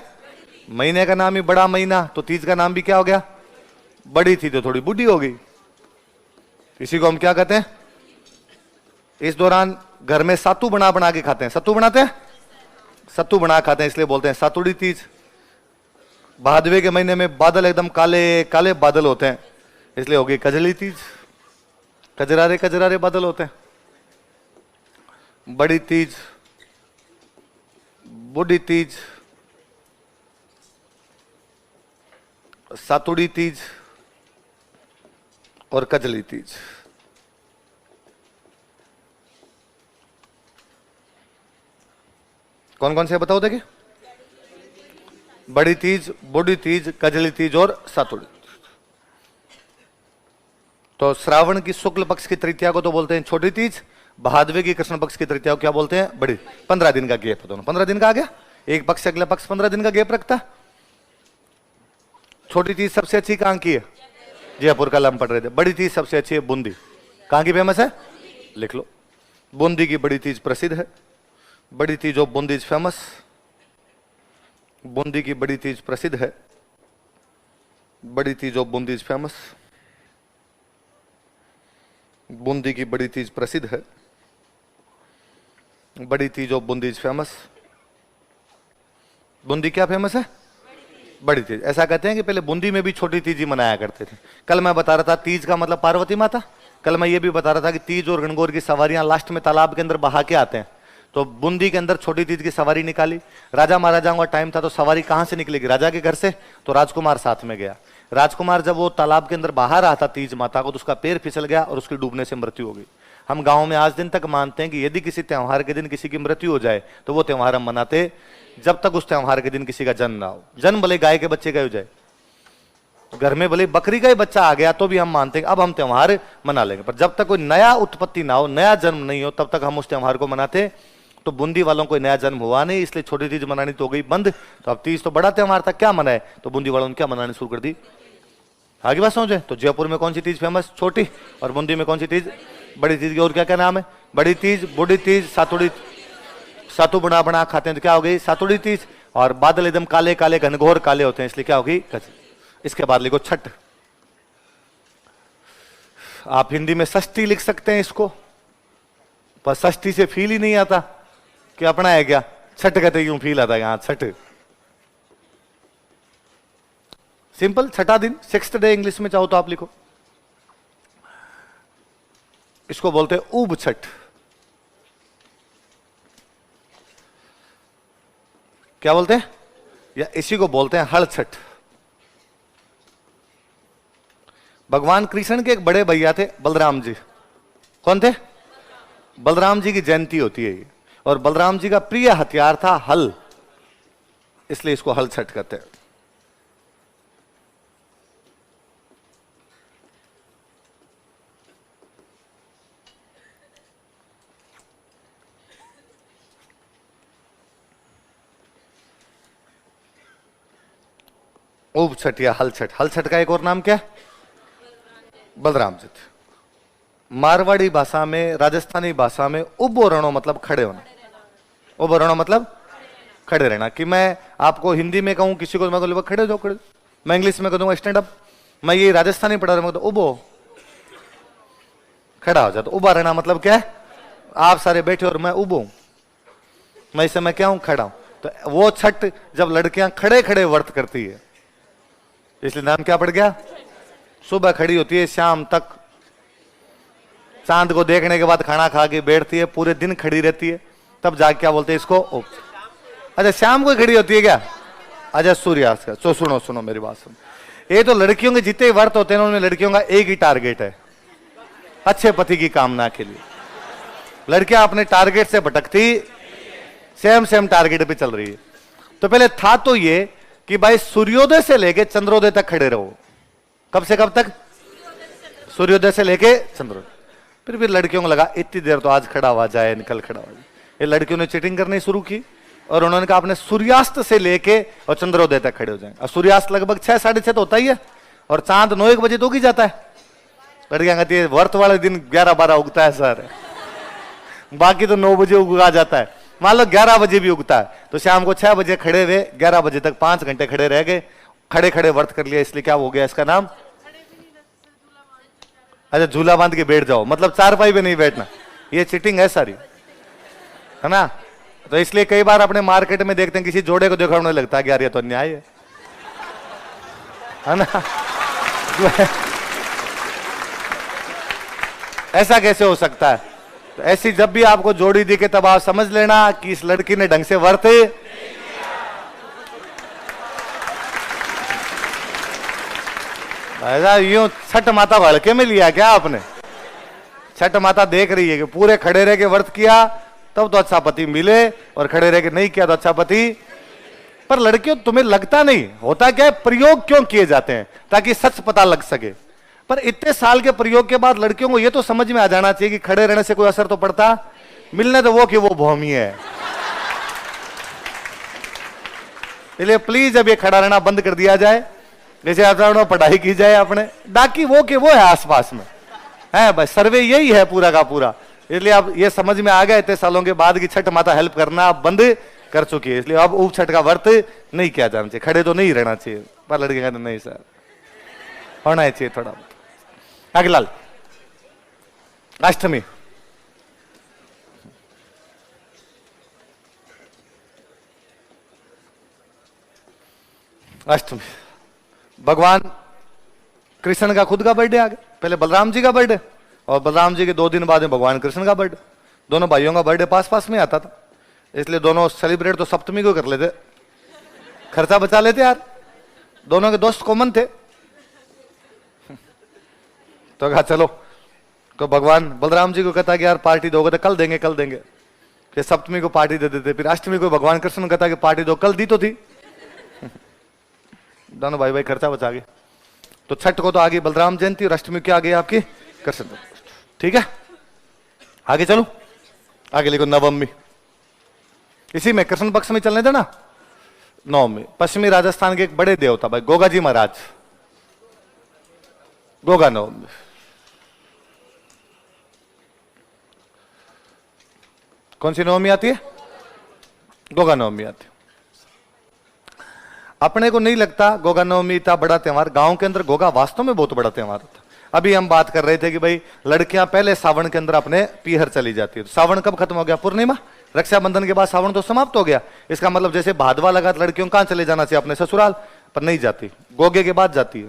महीने का नाम ही बड़ा महीना, तो तीज का नाम भी क्या हो गया? बड़ी थी, तो थोड़ी बूढ़ी हो गई। इसी को हम क्या कहते हैं? इस दौरान घर में सत्तू बना बना के खाते हैं। सत्तू बनाते हैं, सत्तू बना खाते हैं, इसलिए बोलते हैं सातुड़ी तीज। भादवे के महीने में बादल एकदम काले काले बादल होते हैं, इसलिए हो गई कजली तीज। कजरारे कजरारे बादल होते हैं। बड़ी तीज, बूढ़ी तीज, सातुड़ी तीज और कजली तीज। कौन कौन से बताओ? देखिए, बड़ी तीज, बूढ़ी तीज, कजली तीज और सातुड़ी। तो श्रावण की शुक्ल पक्ष की तृतीया को तो बोलते हैं छोटी तीज, भादवे की कृष्ण पक्ष की तृतीया को क्या बोलते हैं? बड़ी। 15 दिन का गैप है दोनों। 15 दिन का आ गया, एक पक्ष से अगला पक्ष 15 दिन का गैप रखता है। छोटी तीज सबसे अच्छी कहां की है? जयपुर का हम पढ़ रहे थे। बड़ी तीज सबसे अच्छी है बूंदी। कहां की फेमस है? लिख लो, बूंदी की बड़ी तीज प्रसिद्ध है। बड़ी Teej of Bundi is famous. Bundi की बड़ी तीज प्रसिद्ध है। बड़ी Teej of Bundi is famous. Bundi की बड़ी तीज प्रसिद्ध है। बड़ी Teej of Bundi is famous. Bundi क्या फेमस है? बड़ी तीज। ऐसा कहते हैं कि पहले बूंदी में भी छोटी तीज ही मनाया करते थे। कल मैं बता रहा था तीज का मतलब पार्वती माता। कल मैं ये भी बता रहा था कि तीज और गणगौर की सवारियां लास्ट में तालाब के अंदर बहा के आते हैं। तो बूंदी के अंदर छोटी तीज की सवारी निकाली। राजा महाराजाओं का टाइम था, तो सवारी कहां से निकलेगी? राजा के घर से। तो राजकुमार साथ में गया। राजकुमार जब वो तालाब के अंदर बाहर रहा था तीज माता को, तो उसका पैर फिसल गया और उसकी डूबने से मृत्यु हो गई। हम गांव में आज दिन तक मानते हैं कि यदि किसी त्योहार के दिन किसी की मृत्यु हो जाए तो वो त्योहार हम मनाते जब तक उस त्योहार के दिन किसी का जन्म ना हो। जन्म भले गाय के बच्चे का हो जाए, घर में भले बकरी का ही बच्चा आ गया, तो भी हम मानते हैं अब हम त्योहार मना लेंगे। पर जब तक कोई नया उत्पत्ति ना हो, नया जन्म नहीं हो, तब तक हम उस त्योहार को मनाते। तो बूंदी वालों को नया जन्म हुआ नहीं, इसलिए छोटी तीज मनानी तो हो गई बंद। तो अब तीज तो बड़ा त्योहार था, क्या मनाए? तो बूंदी वालों ने क्या मनानी शुरू कर दी? आगे बात समझे? तो जयपुर में कौन सी तीज फेमस? छोटी। और बूंदी में कौन सी तीज? बड़ी तीज की। और क्या क्या नाम है? बड़ी तीज, बूढ़ी तीज, सातुड़ी। सातू बना बना खाते हैं तो क्या हो गई? सातुड़ी तीज। और बादल एकदम काले काले घनघोर काले होते हैं, इसलिए क्या होगी? इसके बाद लिखो छठ। आप हिंदी में षष्ठी लिख सकते हैं इसको, पर षष्ठी से फील ही नहीं आता कि अपना है क्या। छठ कहते यूं फील आता है यहां। छठ सिंपल, छठा दिन, 6th डे इंग्लिश में चाहो तो आप लिखो। इसको बोलते हैं ऊब छठ। क्या बोलते हैं? या इसी को बोलते हैं हड़ छठ। भगवान कृष्ण के एक बड़े भैया थे बलराम जी। कौन थे? बलराम जी की जयंती होती है ये। और बलराम जी का प्रिय हथियार था हल, इसलिए इसको हल छठ कहते हैं। ऊब छठ या हल छठ। हल छठ का एक और नाम क्या है? बलराम जी थे। मारवाड़ी भाषा में, राजस्थानी भाषा में उबो रणो मतलब खड़े होना। उबो रणो मतलब खड़े रहना। कि मैं आपको हिंदी में कहूं किसी को, मैं बोलूंगा खड़े हो जाओ, खड़े। मैं इंग्लिश में कहूंगा स्टैंड अप। मैं ये राजस्थानी पढ़ा रहा हूं तो उबो, खड़ा हो जाता। उबा रहना मतलब क्या है? आप सारे बैठे और मैं उबो, मैं इस समय क्या हूं? खड़ा हूं। तो वो छठ जब लड़कियां खड़े खड़े व्रत करती है, इसलिए नाम क्या पड़ गया? सुबह खड़ी होती है, शाम तक चांद को देखने के बाद खाना खा के बैठती है, पूरे दिन खड़ी रहती है, तब जाके क्या बोलते हैं इसको? अच्छा, शाम को खड़ी होती है क्या? अच्छा, सूर्यास्त का। तो सुनो सुनो मेरी बात सुनो। ये तो लड़कियों के जितने व्रत होते हैं उनमें लड़कियों का एक ही टारगेट है, अच्छे पति की कामना के लिए। लड़कियां अपने टारगेट से भटकती, सेम टारगेट पे चल रही है। तो पहले था तो ये कि भाई सूर्योदय से लेके चंद्रोदय तक खड़े रहो। कब से कब तक? सूर्योदय से लेके चंद्रोदय। फिर भी लड़कियों को लगा इतनी देर तो आज खड़ा हुआ जाए, निकल खड़ा हुआ जाए। ये लड़कियों ने चीटिंग करनी शुरू की और उन्होंने कहा आपने सूर्यास्त से लेके और चंद्रोदय तक खड़े हो जाएंगे। और सूर्यास्त लगभग 6 साढ़े 6 तो होता ही है और चांद 9-1 बजे तो उग ही जाता है। लड़कियां कहती है व्रत वाले दिन 11-12 उगता है सर, बाकी तो 9 बजे उगा जाता है। मान लो 11 बजे भी उगता है तो शाम को 6 बजे खड़े हुए 11 बजे तक 5 घंटे खड़े रह गए, खड़े खड़े व्रत कर लिया, इसलिए क्या हो गया इसका नाम? अच्छा, झूला बांध के बैठ जाओ, मतलब चारपाई पे नहीं बैठना। ये चीटिंग है सारी, है ना। तो इसलिए कई बार अपने मार्केट में देखते हैं किसी जोड़े को देखा उन्हें लगता है कि यार ये तो अन्याय है ना। ऐसा कैसे हो सकता है? तो ऐसी जब भी आपको जोड़ी दिखे तब आप समझ लेना कि इस लड़की ने ढंग से व्रत ऐसा यूं छठ माता को हल्के में लिया क्या आपने? छठ माता देख रही है कि पूरे खड़े रह के व्रत किया तब तो अच्छा पति मिले और खड़े रह के नहीं किया तो अच्छा पति। पर लड़कियों तुम्हें लगता नहीं होता क्या है, प्रयोग क्यों किए जाते हैं? ताकि सच पता लग सके। पर इतने साल के प्रयोग के बाद लड़कियों को यह तो समझ में आ जाना चाहिए कि खड़े रहने से कोई असर तो पड़ता, मिलने तो वो कि वो भौमी है। इसलिए प्लीज अब ये खड़ा रहना बंद कर दिया जाए, जैसे आप पढ़ाई की जाए अपने बाकी वो कि वो है आसपास में है, बस सर्वे यही है पूरा का पूरा। इसलिए अब ये समझ में आ गया इतने सालों के बाद कि छठ माता हेल्प करना अब बंद कर चुकी है, इसलिए अब उप छठ का व्रत नहीं किया जाना चाहिए, खड़े तो नहीं रहना चाहिए। पर लड़के कहते नहीं सर होना चाहिए थोड़ा। अगला अष्टमी, अष्टमी भगवान कृष्ण का खुद का बर्थडे आ गया। पहले बलराम जी का बर्थडे और बलराम जी के 2 दिन बाद में भगवान कृष्ण का बर्थडे। दोनों भाइयों का बर्थडे पास पास में आता था, इसलिए दोनों सेलिब्रेट तो सप्तमी को कर लेते, खर्चा बचा लेते यार। दोनों के दोस्त कॉमन थे तो कहा चलो, तो भगवान बलराम जी को कहता कि यार पार्टी दोगे तो कल देंगे, कल देंगे। फिर सप्तमी को पार्टी दे देते, फिर अष्टमी को भगवान कृष्ण कहता कि पार्टी दो, कल दी तो थी। दोनों भाई भाई खर्चा बचा गए। तो छठ को तो आ गई बलराम जयंती और अष्टमी क्या आ गई आपकी कृष्ण। ठीक है आगे चलो, आगे लिखो नवमी। इसी में कृष्ण पक्ष में चलने देना। नवमी पश्चिमी राजस्थान के एक बड़े देवता भाई गोगा जी महाराज, गोगा नवमी। कौन सी नवमी आती है? गोगा नवमी आती है। अपने को नहीं लगता गोगा नवमी इतना बड़ा त्योहार, गांव के अंदर गोगा वास्तव में बहुत बड़ा त्योहार होता है। अभी हम बात कर रहे थे कि भाई लड़कियां पहले सावन के अंदर अपने पीहर चली जाती है। तो सावन कब खत्म हो गया? पूर्णिमा, रक्षाबंधन के बाद सावन तो समाप्त हो गया। इसका मतलब जैसे भादवा लगा लड़कियों कहां चले जाना चाहिए? अपने ससुराल, पर नहीं जाती, गोगे के बाद जाती है।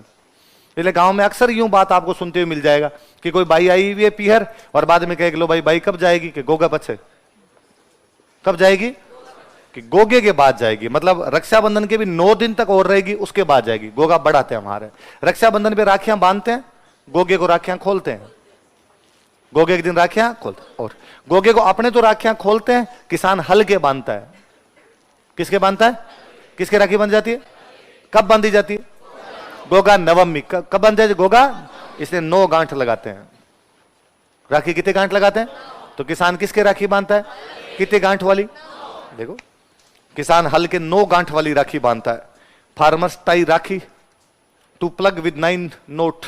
इसलिए गांव में अक्सर यूं बात आपको सुनते हुए मिल जाएगा कि कोई बाई आई हुई है पीहर और बाद में कहे लो भाई बाई कब जाएगी? कि गोगा पछे कब जाएगी? कि गोगे के बाद जाएगी। मतलब रक्षाबंधन के भी 9 दिन तक और रहेगी, उसके बाद जाएगी। गोगा बड़ा त्योहार है। रक्षाबंधन पे राखियां बांधते हैं, गोगे को राखियां खोलते हैं। गोगे के दिन राखियां खोलते हैं और गोगे को अपने तो राखियां खोलते हैं, किसान हल के बांधता है। किसके बांधता है? किसके राखी बंध जाती है? कब बांधी जाती है? गोगा नवमी। कब बंध जाती है गोगा? इसलिए 9 गांठ लगाते हैं। राखी कितने गांठ लगाते हैं? तो किसान किसके राखी बांधता है? कितने गांठ वाली? देखो किसान हल के 9 गांठ वाली राखी बांधता है। Farmers tie rakhi to plug with 9 knot.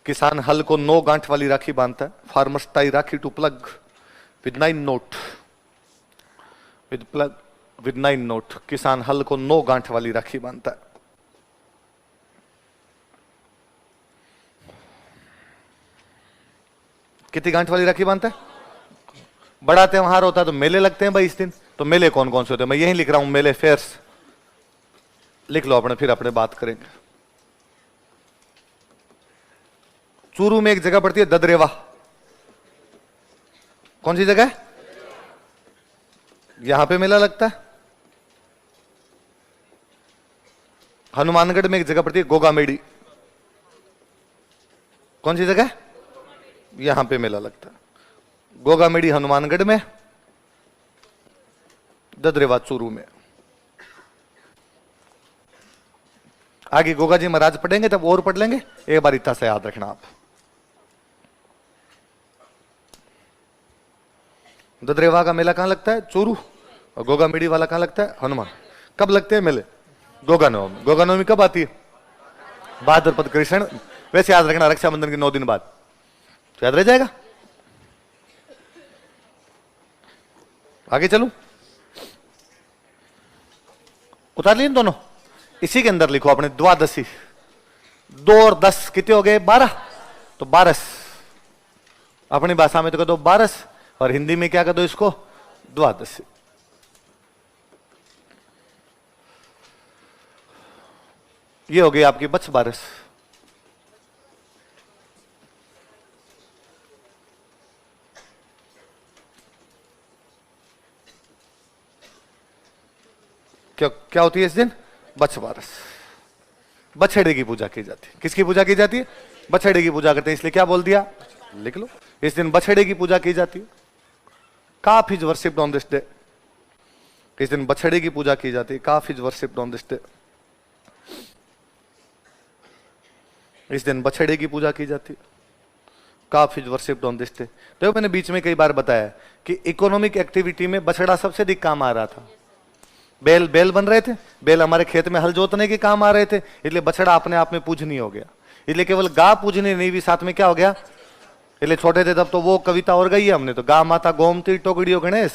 किसान हल को 9 गांठ वाली राखी बांधता है। Farmers tie rakhi to plug with 9 knot, with plug with 9 knot. किसान हल को 9 गांठ वाली राखी बांधता है। कितनी गांठ वाली राखी बांधता है? बड़ा त्योहार होता है तो मेले लगते हैं भाई इस दिन। तो मेले कौन कौन से होते हैं? मैं यही लिख रहा हूं, मेले फेयर्स लिख लो अपने, फिर अपने बात करेंगे। चूरू में एक जगह पड़ती है ददरेवा। कौन सी जगह है? यहां पे मेला लगता है। हनुमानगढ़ में एक जगह पड़ती है गोगामेड़ी। कौन सी जगह? यहां पे मेला लगता है। गोगामेड़ी हनुमानगढ़ में, ददरेवा चूरू में। आगे गोगा जी महाराज पढ़ेंगे तब और पढ़ लेंगे, एक बार इतना से याद रखना आप। ददरेवा का मेला कहां लगता है? चूरू। और गोगा मेड़ी वाला कहां लगता है? हनुमान। कब लगते हैं मेले? गोगा नवमी। गोगा नवमी कब आती है? भाद्रपद कृष्ण। वैसे याद रखना रक्षाबंधन के 9 दिन बाद, तो याद रह जाएगा। आगे चलूं, उतार लिए दोनों, इसी के अंदर लिखो अपने द्वादशी। 2 और 10 कितने हो गए? 12। तो 12, अपनी भाषा में तो कह दो 12, और हिंदी में क्या कह दो इसको? द्वादशी। ये हो गई आपकी 12। क्या होती है इस दिन? 12। बछड़े की पूजा की जाती है। किसकी पूजा की जाती है? बछड़े की पूजा करते हैं, इसलिए क्या बोल दिया? लिख लो, इस दिन बछड़े की पूजा की जाती है। Calf is worshipped on this day. इस दिन बछड़े की पूजा की जाती है। Calf is worshipped on this day. इस दिन बछड़े की पूजा की जाती है। Calf is worshipped on this day. तो मैंने बीच में कई बार बताया कि इकोनॉमिक एक्टिविटी में बछड़ा सबसे अधिक काम आ रहा था। बैल बन रहे थे, बैल हमारे खेत में हल जोतने के काम आ रहे थे, इसलिए बछड़ा अपने आप में पूजनीय हो गया। इसलिए केवल गा पूजनी नहीं भी, साथ में क्या हो गया? इसलिए छोटे थे तब तो वो कविता और गई है हमने तो, गा माता गोमती टोगड़ियो गणेश।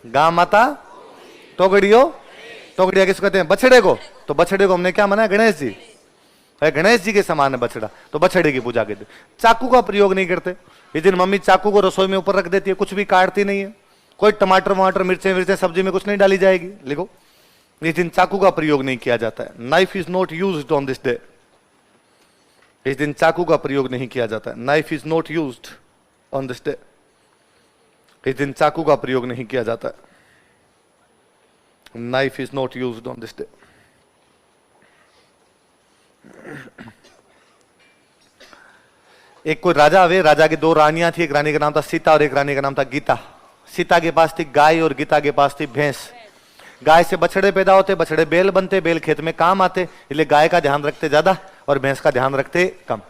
गा माता टोगड़ियो, टोगड़िया किसको कहते हैं? बछड़े को। तो बछड़े को हमने क्या माना? गणेश जी। गणेश जी के समान है बछड़ा, तो बछड़े की पूजा करते। चाकू का प्रयोग नहीं करते। इस दिन मम्मी चाकू को रसोई में ऊपर रख देती है, कुछ भी काटती नहीं है। कोई टमाटर वमाटर मिर्चें सब्जी में कुछ नहीं डाली जाएगी। लिखो, इस दिन चाकू का प्रयोग नहीं किया जाता है। Knife is not used on this day. इस दिन चाकू का प्रयोग नहीं किया जाता है। Knife is not used on this day. इस दिन चाकू का प्रयोग नहीं किया जाता है। Knife is not used on this day. एक कोई राजा हुए, राजा की 2 रानियां थी। एक रानी का नाम था सीता और एक रानी का नाम था गीता। सीता के पास थी गाय और गीता के पास थी भैंस। गाय से बछड़े पैदा होते, बछड़े बैल बनते, बैल खेत में काम आते, इसलिए गाय का ध्यान रखते ज्यादा और भैंस का ध्यान रखते कम।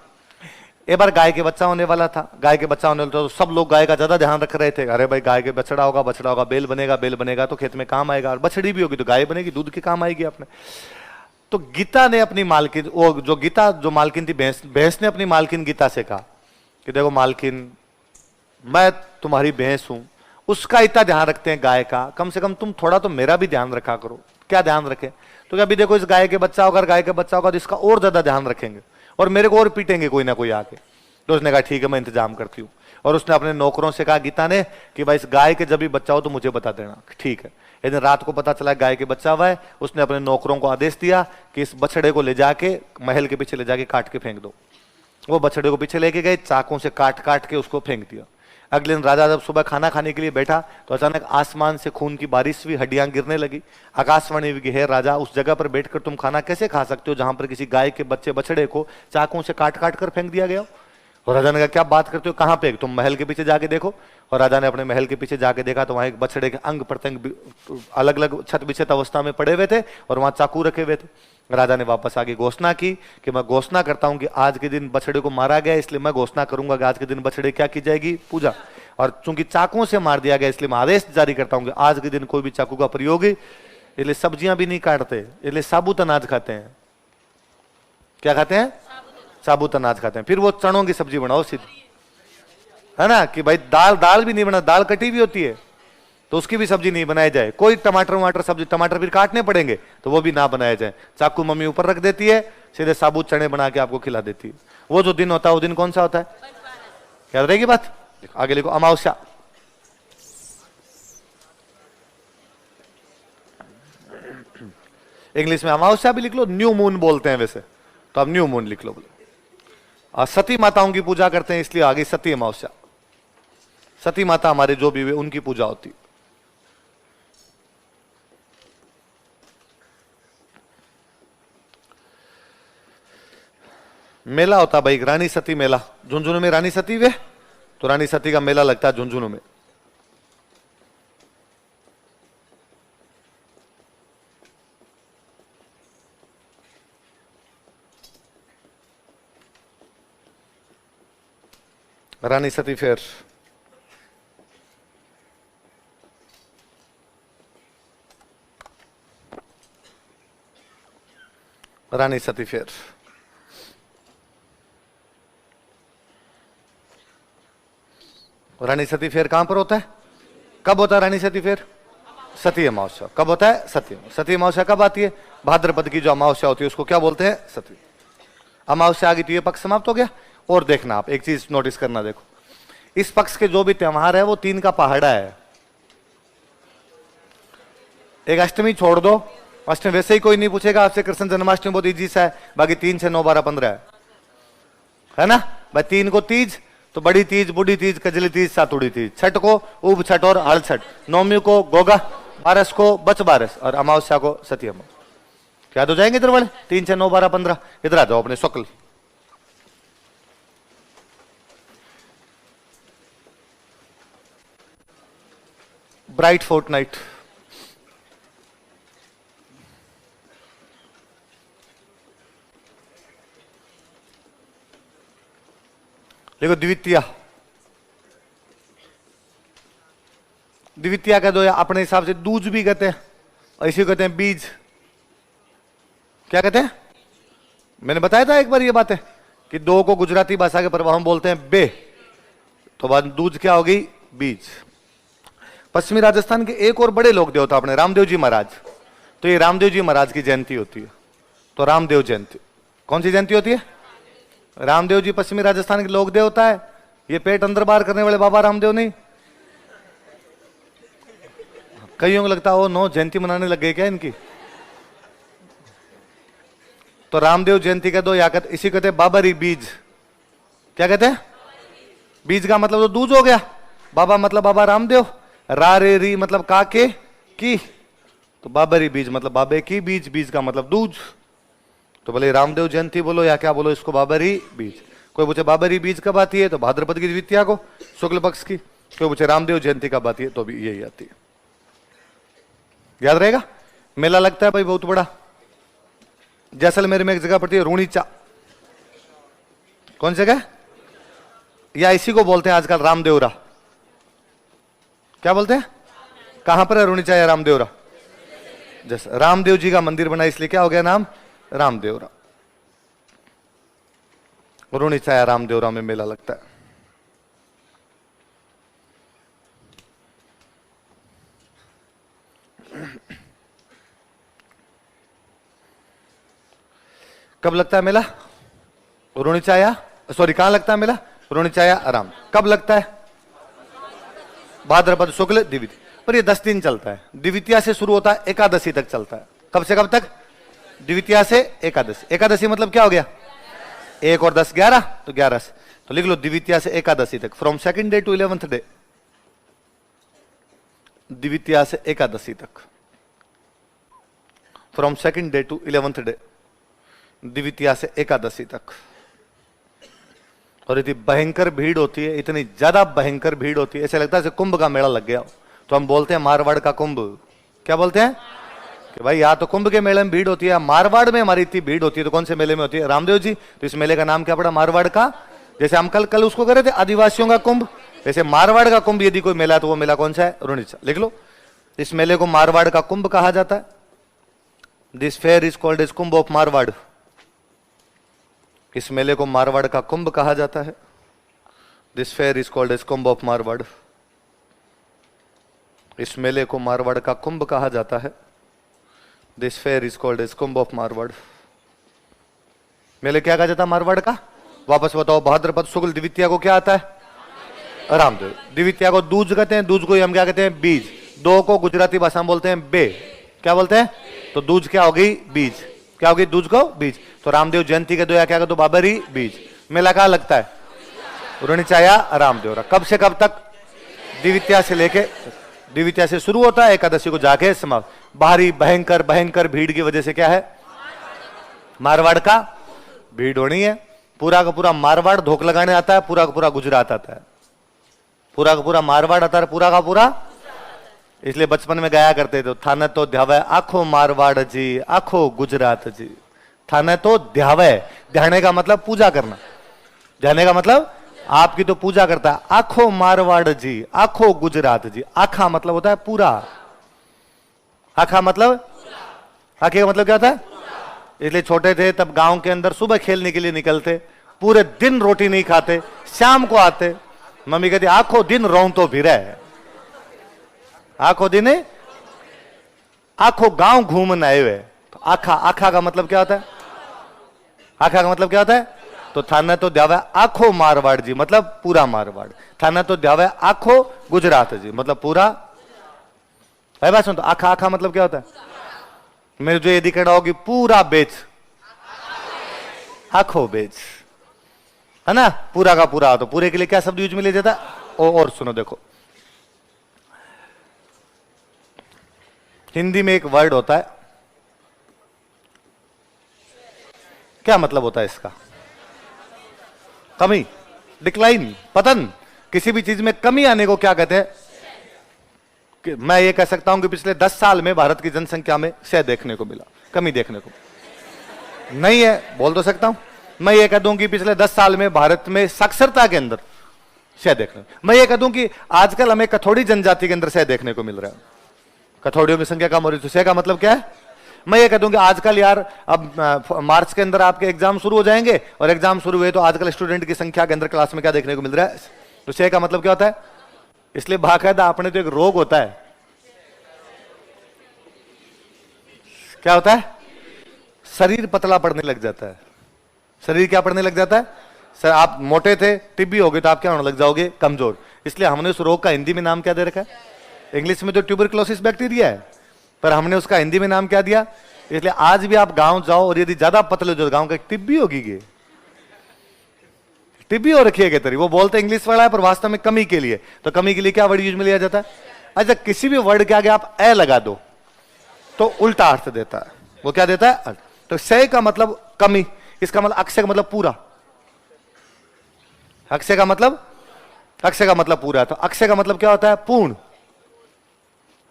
एक बार गाय के बच्चा होने वाला था। गाय के बच्चा होने वाला था तो सब लोग गाय का ज्यादा ध्यान रख रहे थे। अरे भाई गाय के बछड़ा होगा, बछड़ा होगा, बैल बनेगा, बैल बनेगा तो खेत में काम आएगा, और बछड़ी भी होगी तो गाय बनेगी, दूध के काम आएगी अपने। तो गीता ने अपनी मालकिन, वो जो गीता जो मालकिन थी भैंस ने अपनी मालकिन गीता से कहा कि देखो मालकिन, मैं तुम्हारी भैंस हूं, उसका इतना ध्यान रखते हैं गाय का, कम से कम तुम थोड़ा तो मेरा भी ध्यान रखा करो। क्या ध्यान रखे? तो क्या, अभी देखो इस गाय के बच्चा होगा, गाय के बच्चा होगा तो इसका और ज्यादा ध्यान रखेंगे और मेरे को और पीटेंगे कोई ना कोई आके। तो उसने कहा ठीक है मैं इंतजाम करती हूँ। और उसने अपने नौकरों से कहा गीता ने कि भाई इस गाय के जब भी बच्चा हो तो मुझे बता देना। ठीक है। एक दिन रात को पता चला गाय के बच्चा हुआ है। उसने अपने नौकरों को आदेश दिया कि इस बछड़े को ले जाके महल के पीछे ले जाके काट के फेंक दो। वो बछड़े को पीछे लेके गए, चाकों से काट काट के उसको फेंक दिया। अगले दिन राजा जब सुबह खाना खाने के लिए बैठा तो अचानक आसमान से खून की बारिश हुई, हड्डियां गिरने लगी। आकाशवाणी हुई कि हे राजा, उस जगह पर बैठकर तुम खाना कैसे खा सकते हो जहां पर किसी गाय के बच्चे बछड़े को चाकों से काट काट कर फेंक दिया गया? और राजा ने कहा क्या बात करते हो, कहां पे? तुम महल के पीछे जाके देखो। और राजा ने अपने महल के पीछे जाके देखा तो वहां एक बछड़े के अंग प्रत्यंग अलग अलग छत बिछत अवस्था में पड़े हुए थे और वहां चाकू रखे हुए थे। राजा ने वापस आगे घोषणा की कि मैं घोषणा करता हूं कि आज के दिन बछड़े को मारा गया, इसलिए मैं घोषणा करूंगा कि आज के दिन बछड़े क्या की जाएगी? पूजा। और चूंकि चाकुओं से मार दिया गया इसलिए मैं आदेश जारी करता हूं कि आज के दिन कोई भी चाकू का प्रयोग, इसलिए सब्जियां भी नहीं काटते, इसलिए साबुत अनाज खाते हैं। क्या खाते हैं? साबुत अनाज खाते हैं। फिर वो चनों की सब्जी बनाओ सीधी, है ना, कि भाई दाल भी नहीं बना, दाल कटी भी होती है तो उसकी भी सब्जी नहीं बनाई जाए। कोई टमाटर वमाटर सब्जी, टमाटर फिर काटने पड़ेंगे तो वो भी ना बनाया जाए। चाकू मम्मी ऊपर रख देती है, सीधे साबुत चने बना के आपको खिला देती है। वो जो दिन होता है वो दिन कौन सा होता है? क्या रहेगी बात? आगे लिखो, अमावस्या। इंग्लिश में अमावस्या भी लिख लो, न्यू मून बोलते हैं वैसे, तो आप न्यू मून लिख लो। बोलो सती माताओं की पूजा करते हैं इसलिए आगे सती अमावस्या। सती माता हमारे जो भी हुए उनकी पूजा होती। मेला होता भाई रानी सती मेला, झुंझुनू में रानी सती वे, तो रानी सती का मेला लगता है झुंझुनू में। रानी सती फेर, रानी सती फेर, रानी सती फेर कहां पर होता है? कब होता है रानी सती फेर? सती अमावस्या। कब होता है? सती अमावस्या कब आती है? भाद्रपद की जो अमावस्या होती है उसको क्या बोलते हैं? सती अमावस्या। आ गई तो ये पक्ष समाप्त हो गया। और देखना आप एक चीज नोटिस करना, देखो इस पक्ष के जो भी त्योहार है वो 3 का पहाड़ा है। एक अष्टमी छोड़ दो, अष्टमी वैसे ही कोई नहीं पूछेगा आपसे, कृष्ण जन्माष्टमी बहुत इजी सा है, बाकी 3 से 9, 12, 15 है ना भाई। 3 को तीज तो बड़ी तीज, बूढ़ी तीज, कजली तीज, सातुड़ी तीज। छठ को उब छठ और हल छठ, नौमी को गोगा, बारस को बच बारस और अमावस्या को सती अमावस्या। याद हो जाएंगे इधर वाले? 3 से 9, 12, 15। इधर आ जाओ अपने शुक्ल। ब्राइट फोर्टनाइट, देखो द्वितीया, द्वितीया कह दो या अपने हिसाब से दूज भी कहते हैं, और इसी को कहते हैं बीज। क्या कहते हैं? मैंने बताया था एक बार ये बात है कि 2 को गुजराती भाषा के प्रभाव हम बोलते हैं बे, तो बाद दूज क्या होगी? बीज। पश्चिमी राजस्थान के एक और बड़े लोक देवता अपने रामदेव जी महाराज, तो ये रामदेव जी महाराज की जयंती होती है, तो रामदेव जयंती। कौन सी जयंती होती है? रामदेव जी पश्चिमी राजस्थान के लोक देवता है। ये पेट अंदर बाहर करने वाले बाबा रामदेव नहीं। कईयों को लगता है ओ नो जयंती मनाने लग गए क्या इनकी। तो रामदेव जयंती कह दो या कहते, इसी कहते बाबरी बीज। क्या कहते हैं? बीज का मतलब तो दूज हो गया। बाबा मतलब बाबा रामदेव, रा रे री मतलब काके की, तो बाबरी बीज मतलब बाबे की बीज, बीज का मतलब दूज। तो भले रामदेव जयंती बोलो या क्या बोलो, इसको बाबरी बीज। कोई पूछे बाबरी बीज कब आती है, तो भाद्रपद की द्वितीया को, शुक्ल पक्ष की। कोई पूछे रामदेव जयंती कब आती है, तो भी यही आती है। याद रहेगा। मेला लगता है भाई बहुत बड़ा, जैसलमेर में एक जगह पड़ती है रूणीचा। कौन सी जगह? या इसी को बोलते हैं आजकल रामदेवरा। क्या बोलते हैं? कहां पर है रूणीचा या रामदेवरा? जैसे रामदेव जी का मंदिर बना इसलिए क्या हो गया नाम? रामदेवरा। रूणीचा या रामदेवरा में मेला लगता है। कब लगता है मेला? रूणीचाया, सॉरी कहां लगता है मेला? रूणीचाया आराम। कब लगता है? भाद्रपद शुक्ल द्वितीया। पर ये 10 दिन चलता है। द्वितीया से शुरू होता है, एकादशी तक चलता है। कब से कब तक? द्वितीया से एकादशी। एकादशी मतलब क्या हो गया? 1 और 10 11, तो 11 से। तो लिख लो द्वितीया से एकादशी तक, from 2nd day to 11th day. द्वितीया से एकादशी तक, from 2nd day to 11th day. द्वितीया से एकादशी तक। और इतनी भयंकर भीड़ होती है, इतनी ज्यादा भयंकर भीड़ होती है, ऐसा लगता है जैसे कुंभ का मेला लग गया। तो हम बोलते हैं मारवाड़ का कुंभ। क्या बोलते हैं? कि भाई यहाँ तो कुंभ के मेले में भीड़ होती है, मारवाड़ में हमारी इतनी भीड़ होती है, तो कौन से मेले में होती है? रामदेव जी। तो इस मेले का नाम क्या पड़ा? मारवाड़ का। जैसे हम कल उसको कर रहे थे आदिवासियों का कुंभ, वैसे मारवाड़ का कुंभ यदि कोई मेला है तो वो मेला कौन सा है? रूणीचा। लिख लो, इस मेले को मारवाड़ का कुंभ कहा जाता है। This fair is called as Kumbh of Marwar. इस मेले को मारवाड़ का कुंभ कहा जाता है। This fair is called as Kumbh of Marwar. इस मेले को मारवाड़ का कुंभ कहा जाता है। This fair is called as Kumbh of Marwar. मेले क्या कहा जाता है मारवाड़ का? वापस बताओ। भाद्रपद शुक्ल द्वितीया को क्या आता है? रामदेव। द्वितीया को दूज कहते हैं, दूज को हम क्या कहते हैं? बीज। 2 को गुजराती भाषा में बोलते हैं बे। क्या बोलते हैं? तो दूज क्या होगी? बीज। क्या होगी? दूज को बीज। तो रामदेव जयंती के दो या क्या कर दो? बाबरी बीज। मेला कहाँ लगता है? रूणीचा या रामदेवरा। कब से कब तक? द्वितीया से लेके, द्वितीया से शुरू होता है, एकादशी को जाके समाप्त। बाहरी भयंकर भयंकर भीड़ की वजह से क्या है? मारवाड़ का भीड़ होनी है। पूरा का पूरा मारवाड़ धोख लगाने आता है, पूरा का पूरा गुजरात आता है, पूरा का पूरा मारवाड़ आता है, पूरा का पूरा। इसलिए बचपन में गाया करते थे, थाने तो ध्यावे आखो मारवाड़ जी, आखो गुजरात जी। थाने तो ध्यावे, ध्याने का मतलब पूजा करना, ध्याने का मतलब आपकी तो पूजा करता है। आखो मारवाड़ जी, आखो गुजरात जी। आखा मतलब होता है पूरा। आखा मतलब, आखे का मतलब क्या होता है? इसलिए छोटे थे तब गांव के अंदर सुबह खेलने के लिए निकलते, पूरे दिन रोटी नहीं खाते, शाम को आते, मम्मी कहती आखो दिन रों तो भी रहे, आखो दिन आखो गांव घूमने आए हुए। तो आखा, आखा का मतलब क्या होता है? आखा का मतलब क्या होता है? तो थाना तो द्यावे आखो मारवाड़ जी, मतलब पूरा मारवाड़। थाना तो द्यावे आखो गुजरात जी, मतलब पूरा। है बात सुन। तो आखा, आखा मतलब क्या होता है? मेरे जो ये दिखना होगी पूरा बेच, आखो बेच, है ना, पूरा का पूरा। तो पूरे के लिए क्या शब्द यूज में ले जाता है? और सुनो देखो, हिंदी में एक वर्ड होता है, क्या मतलब होता है इसका? कमी, डिक्लाइन, पतन। किसी भी चीज में कमी आने को क्या कहते हैं? कि मैं ये कह सकता हूं कि पिछले 10 साल में भारत की जनसंख्या में क्षय देखने को मिला, कमी देखने को नहीं है, बोल तो सकता हूं। मैं ये कह दूं कि पिछले 10 साल में भारत में साक्षरता के अंदर क्षय देखने, मैं ये कह दूं कि आजकल हमें कथोड़ी जनजाति के अंदर क्षय देखने को मिल रहा है, कथोड़ियों की संख्या कम हो रही है। तो क्षय का मतलब क्या है? मैं ये कह दूं कि आजकल यार अब मार्च के अंदर आपके एग्जाम शुरू हो जाएंगे, और एग्जाम शुरू हुए तो आजकल स्टूडेंट की संख्या के अंदर क्लास में क्या देखने को मिल रहा है? तो क्षय का मतलब क्या होता है? इसलिए बाकायदा आपने तो एक रोग होता है, क्या होता है? शरीर पतला पड़ने लग जाता है। शरीर क्या पड़ने लग जाता है? सर आप मोटे थे, टीबी हो गई तो आप क्या होने लग जाओगे? कमजोर। इसलिए हमने उस रोग का हिंदी में नाम क्या दे रखा है? इंग्लिश में तो ट्यूबरक्लोसिस बैक्टीरिया है, पर हमने उसका हिंदी में नाम क्या दिया? इसलिए आज भी आप गांव जाओ और यदि ज्यादा पतले जो गांव का टिब्बी होगी, गे टिब्बी हो रखी है तरी, वो बोलते इंग्लिश वाला है पर वास्तव में कमी के लिए। तो कमी के लिए क्या वर्ड यूज में लिया जाता है? अच्छा, किसी भी वर्ड के आगे आप ए लगा दो तो उल्टा अर्थ देता है। वो क्या देता है? तो क्षय का मतलब कमी, इसका मतलब अक्षय का मतलब पूरा। अक्षय का मतलब, अक्षय का मतलब पूरा। तो अक्षय का मतलब क्या होता है? पूर्ण।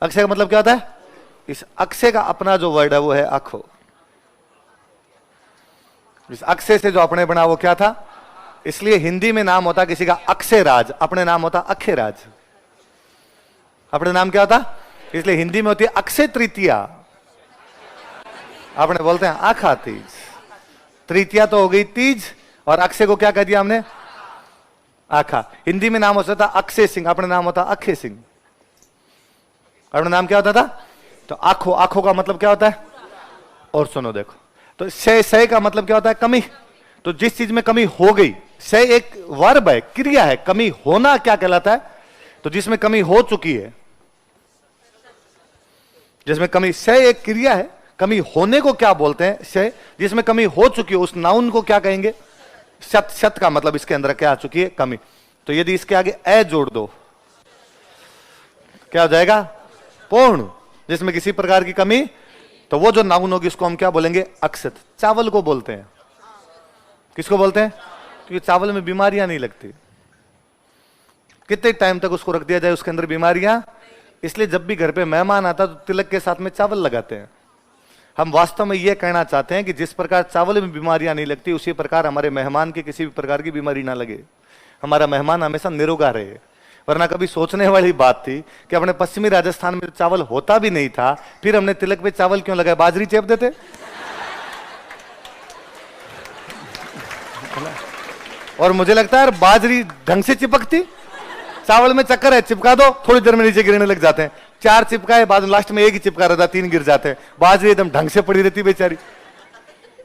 अक्षय का मतलब क्या होता है? इस अक्षय का अपना जो वर्ड है वो है आखो। इस अक्षय से जो अपने बना वो क्या था? इसलिए हिंदी में नाम होता किसी का अक्षय राज, अपने नाम होता अक्षय राज। अपने नाम क्या होता? इसलिए हिंदी में होती है अक्षय तृतीया, अपने बोलते हैं आखा तीज। तृतीया तो हो गई तीज, और अक्षय को क्या कह दिया हमने? आखा। हिंदी में नाम होता था अक्षय सिंह, अपने नाम होता अक्षय सिंह। अपना नाम क्या होता था? तो आखो, आखो का मतलब क्या होता है? और सुनो देखो, तो क्षय का मतलब क्या होता है? कमी। तो जिस चीज में कमी हो गई, क्षय एक वर्ब है, क्रिया है, कमी होना क्या कहलाता है? तो जिसमें कमी हो चुकी है, जिसमें कमी, क्षय एक क्रिया है, कमी होने को क्या बोलते हैं? क्षय। जिसमें कमी हो चुकी है उस नाउन को क्या कहेंगे? शत। शत का मतलब इसके अंदर क्या आ चुकी है? कमी। तो यदि इसके आगे ए जोड़ दो क्या हो जाएगा? पूर्ण। जिसमें किसी प्रकार की कमी, तो वो जो नाउन होगी उसको हम क्या बोलेंगे? अक्षत। चावल को बोलते हैं, किसको बोलते हैं? क्योंकि चावल में बीमारियां नहीं लगती। कितने टाइम तक उसको रख दिया जाए उसके अंदर बीमारियां, इसलिए जब भी घर पे मेहमान आता तो तिलक के साथ में चावल लगाते हैं। हम वास्तव में यह कहना चाहते हैं कि जिस प्रकार चावल में बीमारियां नहीं लगती, उसी प्रकार हमारे मेहमान की किसी भी प्रकार की बीमारी ना लगे, हमारा मेहमान हमेशा निरोगा रहे। वरना कभी सोचने वाली बात थी कि अपने पश्चिमी राजस्थान में चावल होता भी नहीं था, फिर हमने तिलक पे चावल क्यों लगाए? बाजरी चेप देते। और मुझे लगता है बाजरी ढंग से चिपकती, चावल में चक्कर है, चिपका दो थोड़ी देर में नीचे गिरने लग जाते हैं। 4 चिपकाए, बाद में लास्ट में एक ही चिपका रहता, 3 गिर जाते हैं। बाजरी एकदम ढंग से पड़ी रहती बेचारी।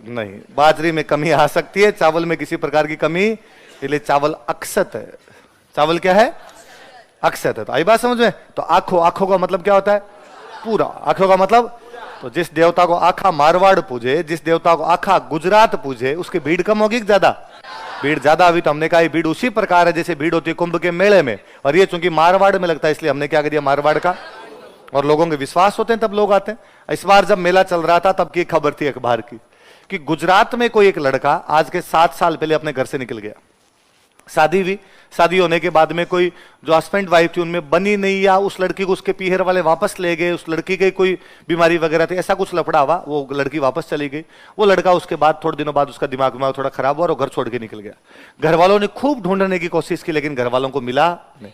नहीं, बाजरी में कमी आ सकती है, चावल में किसी प्रकार की कमी, इसलिए चावल अक्षत है। चावल क्या है? अक्षत है। तो आई बात समझ में? तो आखो, आखो का मतलब क्या होता है? पूरा। आखो का मतलब, तो जिस देवता को आखा मारवाड़ पूजे, जिस देवता को आखा गुजरात पूजे, उसकी भीड़ कम होगी कि ज्यादा? भीड़ ज्यादा हुई। तो हमने कहा भीड़ उसी प्रकार है जैसे भीड़ होती है कुंभ के मेले में, और ये चूंकि मारवाड़ में लगता है इसलिए हमने क्या कर दिया? मारवाड़ का। और लोगों के विश्वास होते हैं तब लोग आते हैं। इस बार जब मेला चल रहा था तब की खबर थी अखबार की कि गुजरात में कोई एक लड़का आज के 7 साल पहले अपने घर से निकल गया। शादी हुई, शादी होने के बाद में कोई जो हस्बैंड वाइफ थी उनमें बनी नहीं, या उस लड़की को उसके पीहर वाले वापस ले गए, उस लड़की की कोई बीमारी वगैरह थी, ऐसा कुछ लफड़ा हुआ, वो लड़की वापस चली गई। वो लड़का उसके बाद थोड़े दिनों बाद उसका दिमाग थोड़ा खराब हुआ और घर छोड़ के निकल गया। घर वालों ने खूब ढूंढने की कोशिश की लेकिन घर वालों को मिला नहीं।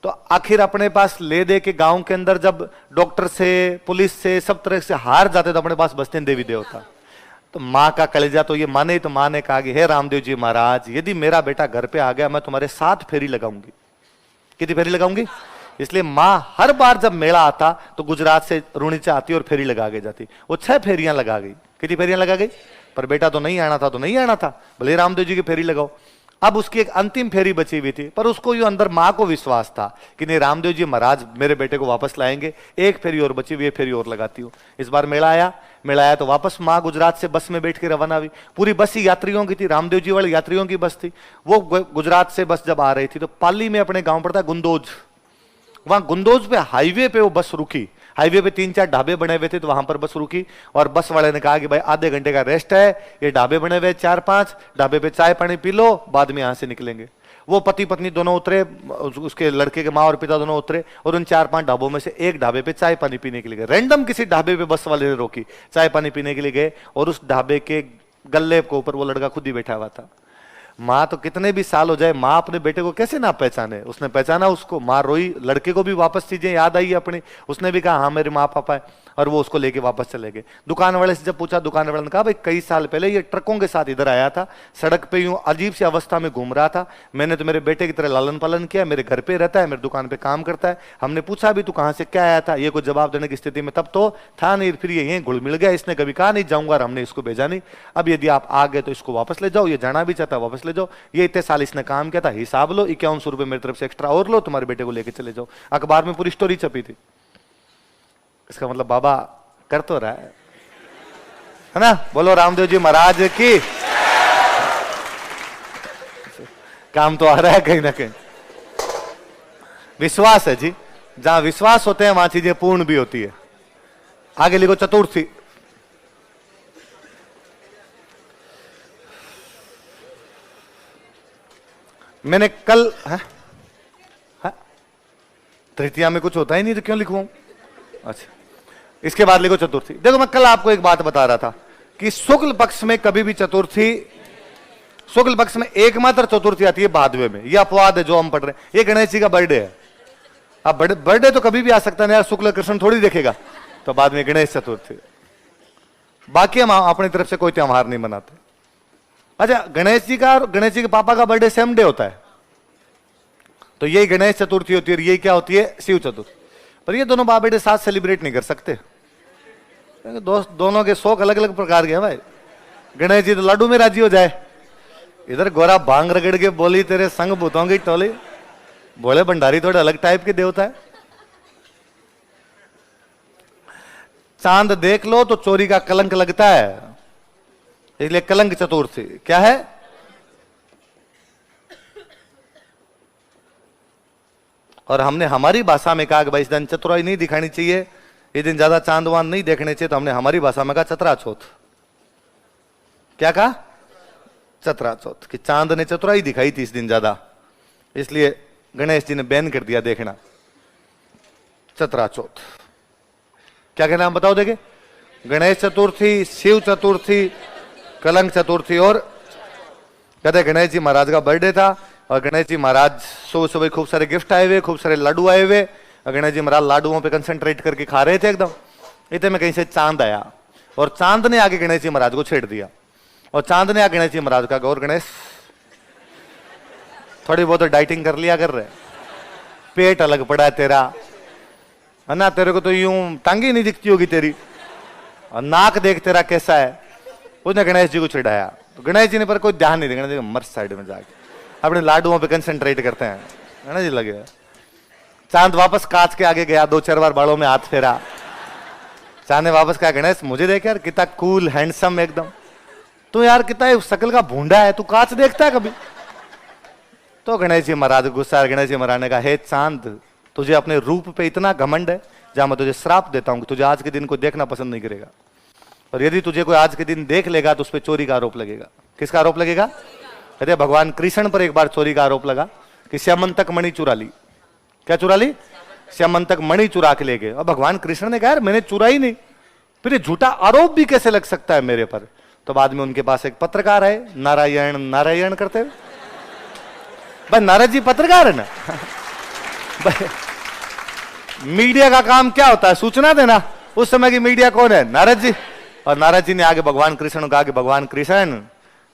तो आखिर अपने पास ले दे के गांव के अंदर जब डॉक्टर से, पुलिस से, सब तरह से हार जाते तो अपने पास बचते हैं देवी देवता। तो माँ का कलेजा तो ये माने, तो माँ ने कहा कि हे रामदेव जी महाराज, यदि मेरा बेटा घर पे आ गया मैं तुम्हारे 7 फेरी लगाऊंगी। कितनी फेरी लगाऊंगी? इसलिए माँ हर बार जब मेला आता तो गुजरात से रुणीचा आती और फेरी लगा के जाती। वो 6 फेरियां लगा गई। कितनी फेरियां लगा गई? पर बेटा तो नहीं आना था, तो नहीं आना था, भले रामदेव जी की फेरी लगाओ। अब उसकी एक अंतिम फेरी बची हुई थी, पर उसको यो अंदर माँ को विश्वास था कि नहीं, रामदेव जी महाराज मेरे बेटे को वापस लाएंगे, एक फेरी और बची हुई, फेरी और लगाती हूँ। इस बार मेला आया तो वापस माँ गुजरात से बस में बैठ के रवाना हुई। पूरी बस ही यात्रियों की थी, रामदेव जी वाले यात्रियों की बस थी। वो गुजरात से बस जब आ रही थी तो पाली में अपने गांव पड़ता है गुंदोज, वहां गुंदोज पे हाईवे पे वो बस रुकी। हाईवे पे 3-4 ढाबे बने हुए थे, तो वहां पर बस रुकी और बस वाले ने कहा कि भाई आधे घंटे का रेस्ट है, ये ढाबे बने हुए 4-5 ढाबे पे चाय पानी पी लो, बाद में यहां से निकलेंगे। वो पति पत्नी दोनों उतरे, उसके लड़के के माँ और पिता दोनों उतरे और उन 4-5 ढाबों में से एक ढाबे पे चाय पानी पीने के लिए गए। रैंडम किसी ढाबे पे बस वाले ने रोकी, चाय पानी पीने के लिए गए और उस ढाबे के गल्ले के ऊपर वो लड़का खुद ही बैठा हुआ था। माँ तो कितने भी साल हो जाए, माँ अपने बेटे को कैसे ना पहचाने, उसने पहचाना उसको। माँ रोई, लड़के को भी वापस चीजें याद आई अपनी, उसने भी कहा हाँ मेरे माँ पापा है, और वो उसको लेके वापस चले गए। दुकान वाले से जब पूछा, दुकान वाले ने कहा भाई कई साल पहले ये ट्रकों के साथ इधर आया था, सड़क पे यूं अजीब सी अवस्था में घूम रहा था, मैंने तो मेरे बेटे की तरह लालन पालन किया, मेरे घर पे रहता है, मेरे दुकान पे काम करता है। हमने पूछा भी तू कहाँ से क्या आया था, ये कोई जवाब देने की स्थिति में तब तो था नहीं, फिर ये यहीं घुल मिल गया, इसने कभी कहा नहीं जाऊंगा और हमने इसको भेजा नहीं। अब यदि आप आ गए तो इसको वापस ले जाओ, ये जाना भी चाहता है वापस ले जाओ, ये इतने साल इसने काम किया था, हिसाब लो, 5100 रुपए मेरी तरफ से एक्स्ट्रा और लो, तुम्हारे बेटे को लेके चले जाओ। अखबार में पूरी स्टोरी छपी थी। इसका मतलब बाबा कर तो रहा है ना? बोलो रामदेव जी महाराज की। काम तो आ रहा है कहीं ना कहीं। विश्वास है जी, जहां विश्वास होते हैं वहां चीजें पूर्ण भी होती है। आगे लिखो चतुर्थी। मैंने कल तृतीया में कुछ होता ही नहीं तो क्यों लिखवाऊं? अच्छा, इसके बाद लिखो चतुर्थी। देखो मैं कल आपको एक बात बता रहा था कि शुक्ल पक्ष में कभी भी चतुर्थी, शुक्ल पक्ष में एकमात्र चतुर्थी आती है भादवे में। यह अपवाद है जो हम पढ़ रहे हैं। ये गणेश जी का बर्थडे है। अब बर्थडे तो कभी भी आ सकता है यार, शुक्ल कृष्ण थोड़ी देखेगा, तो बाद में गणेश चतुर्थी। बाकी हम अपनी तरफ से कोई त्योहार नहीं मनाते। अच्छा, गणेश जी का और गणेश जी के पापा का बर्थडे सेम डे होता है, तो यही गणेश चतुर्थी होती है और यही क्या होती है? शिव चतुर्थी। पर ये दोनों बाप बेटे साथ सेलिब्रेट नहीं कर सकते। दोनों के शौक अलग अलग प्रकार के हैं भाई। गणेश जी तो लाडू में राजी हो जाए, इधर गोरा भांग रगड़ के बोली तेरे संग भूतों की टोली। बोले भंडारी थोड़े अलग टाइप के देवता है। चांद देख लो तो चोरी का कलंक लगता है, इसलिए कलंक चतुर्थी क्या है? और हमने हमारी भाषा में कहा कि भाई इस दिन चतुराई नहीं दिखानी चाहिए, ये दिन ज्यादा चांदवान नहीं देखने चाहिए, तो हमने हमारी भाषा में कहा चतरा चौथ। क्या कहा? चतरा चौथ, कि चांद ने चतुराई दिखाई थी इस दिन ज्यादा, इसलिए गणेश जी ने बैन कर दिया देखना चतरा चौथ। क्या कहना हम बताओ देखे? गणेश चतुर्थी, शिव चतुर्थी, कलंक चतुर्थी और कहते गणेश जी महाराज का बर्थडे था और गणेश जी महाराज सुबह सुबह खूब सारे गिफ्ट आए हुए, खूब सारे लाडू आए हुए। गणेश जी महाराज लाडुओं पे कंसंट्रेट करके खा रहे थे एकदम। इतने में कहीं से चांद आया और चांद ने आगे गणेश जी महाराज को छेड़ दिया और चांद ने आगे गणेश जी महाराज का, गौर गणेश थोड़ी बहुत डाइटिंग कर लिया कर रहे, पेट अलग पड़ा है तेरा, है ना? तेरे को तो यूं टांगी नहीं दिखती होगी तेरी, और नाक देख तेरा कैसा है। उसने गणेश जी को चिढ़ाया, तो गणेश जी ने पर कोई ध्यान नहीं दिया। गणेश जी मर साइड में जाके अपने लाडुओं पे कंसंट्रेट करते हैं। गणेश जी लगे। चांद वापस कांच के आगे गया, 2-4 बार बालों में हाथ फेरा। चांद ने वापस कहा गणेश मुझे देख यार, कितना कूल हैंडसम एकदम तू, यार कितना शकल का भूंडा है, तू कांच देखता है कभी? तो गणेश जी महाराज गुस्सा, गणेश जी महाराज ने कहा हे चांद, तुझे अपने रूप पे इतना घमंड है, जहां मैं तुझे श्राप देता हूं, तुझे आज के दिन को देखना पसंद नहीं करेगा, और यदि तुझे कोई आज के दिन देख लेगा तो उस पर चोरी का आरोप लगेगा। किसका आरोप लगेगा? कहते भगवान कृष्ण पर एक बार चोरी का आरोप लगा कि श्यामंतक मणि चुरा ली। क्या चुरा ली? श्यामंतक मणि चुरा के ले गए। और भगवान कृष्ण ने कहा यार मैंने चुराई नहीं, फिर ये झूठा आरोप भी कैसे लग सकता है मेरे पर। तो बाद में उनके पास एक पत्रकार है, नारायण नारायण करते हुए। भाई नारद जी पत्रकार है ना। मीडिया का काम क्या होता है? सूचना देना। उस समय की मीडिया कौन है? नारद जी। और नारद जी ने आगे भगवान कृष्ण को कहा कि भगवान कृष्ण,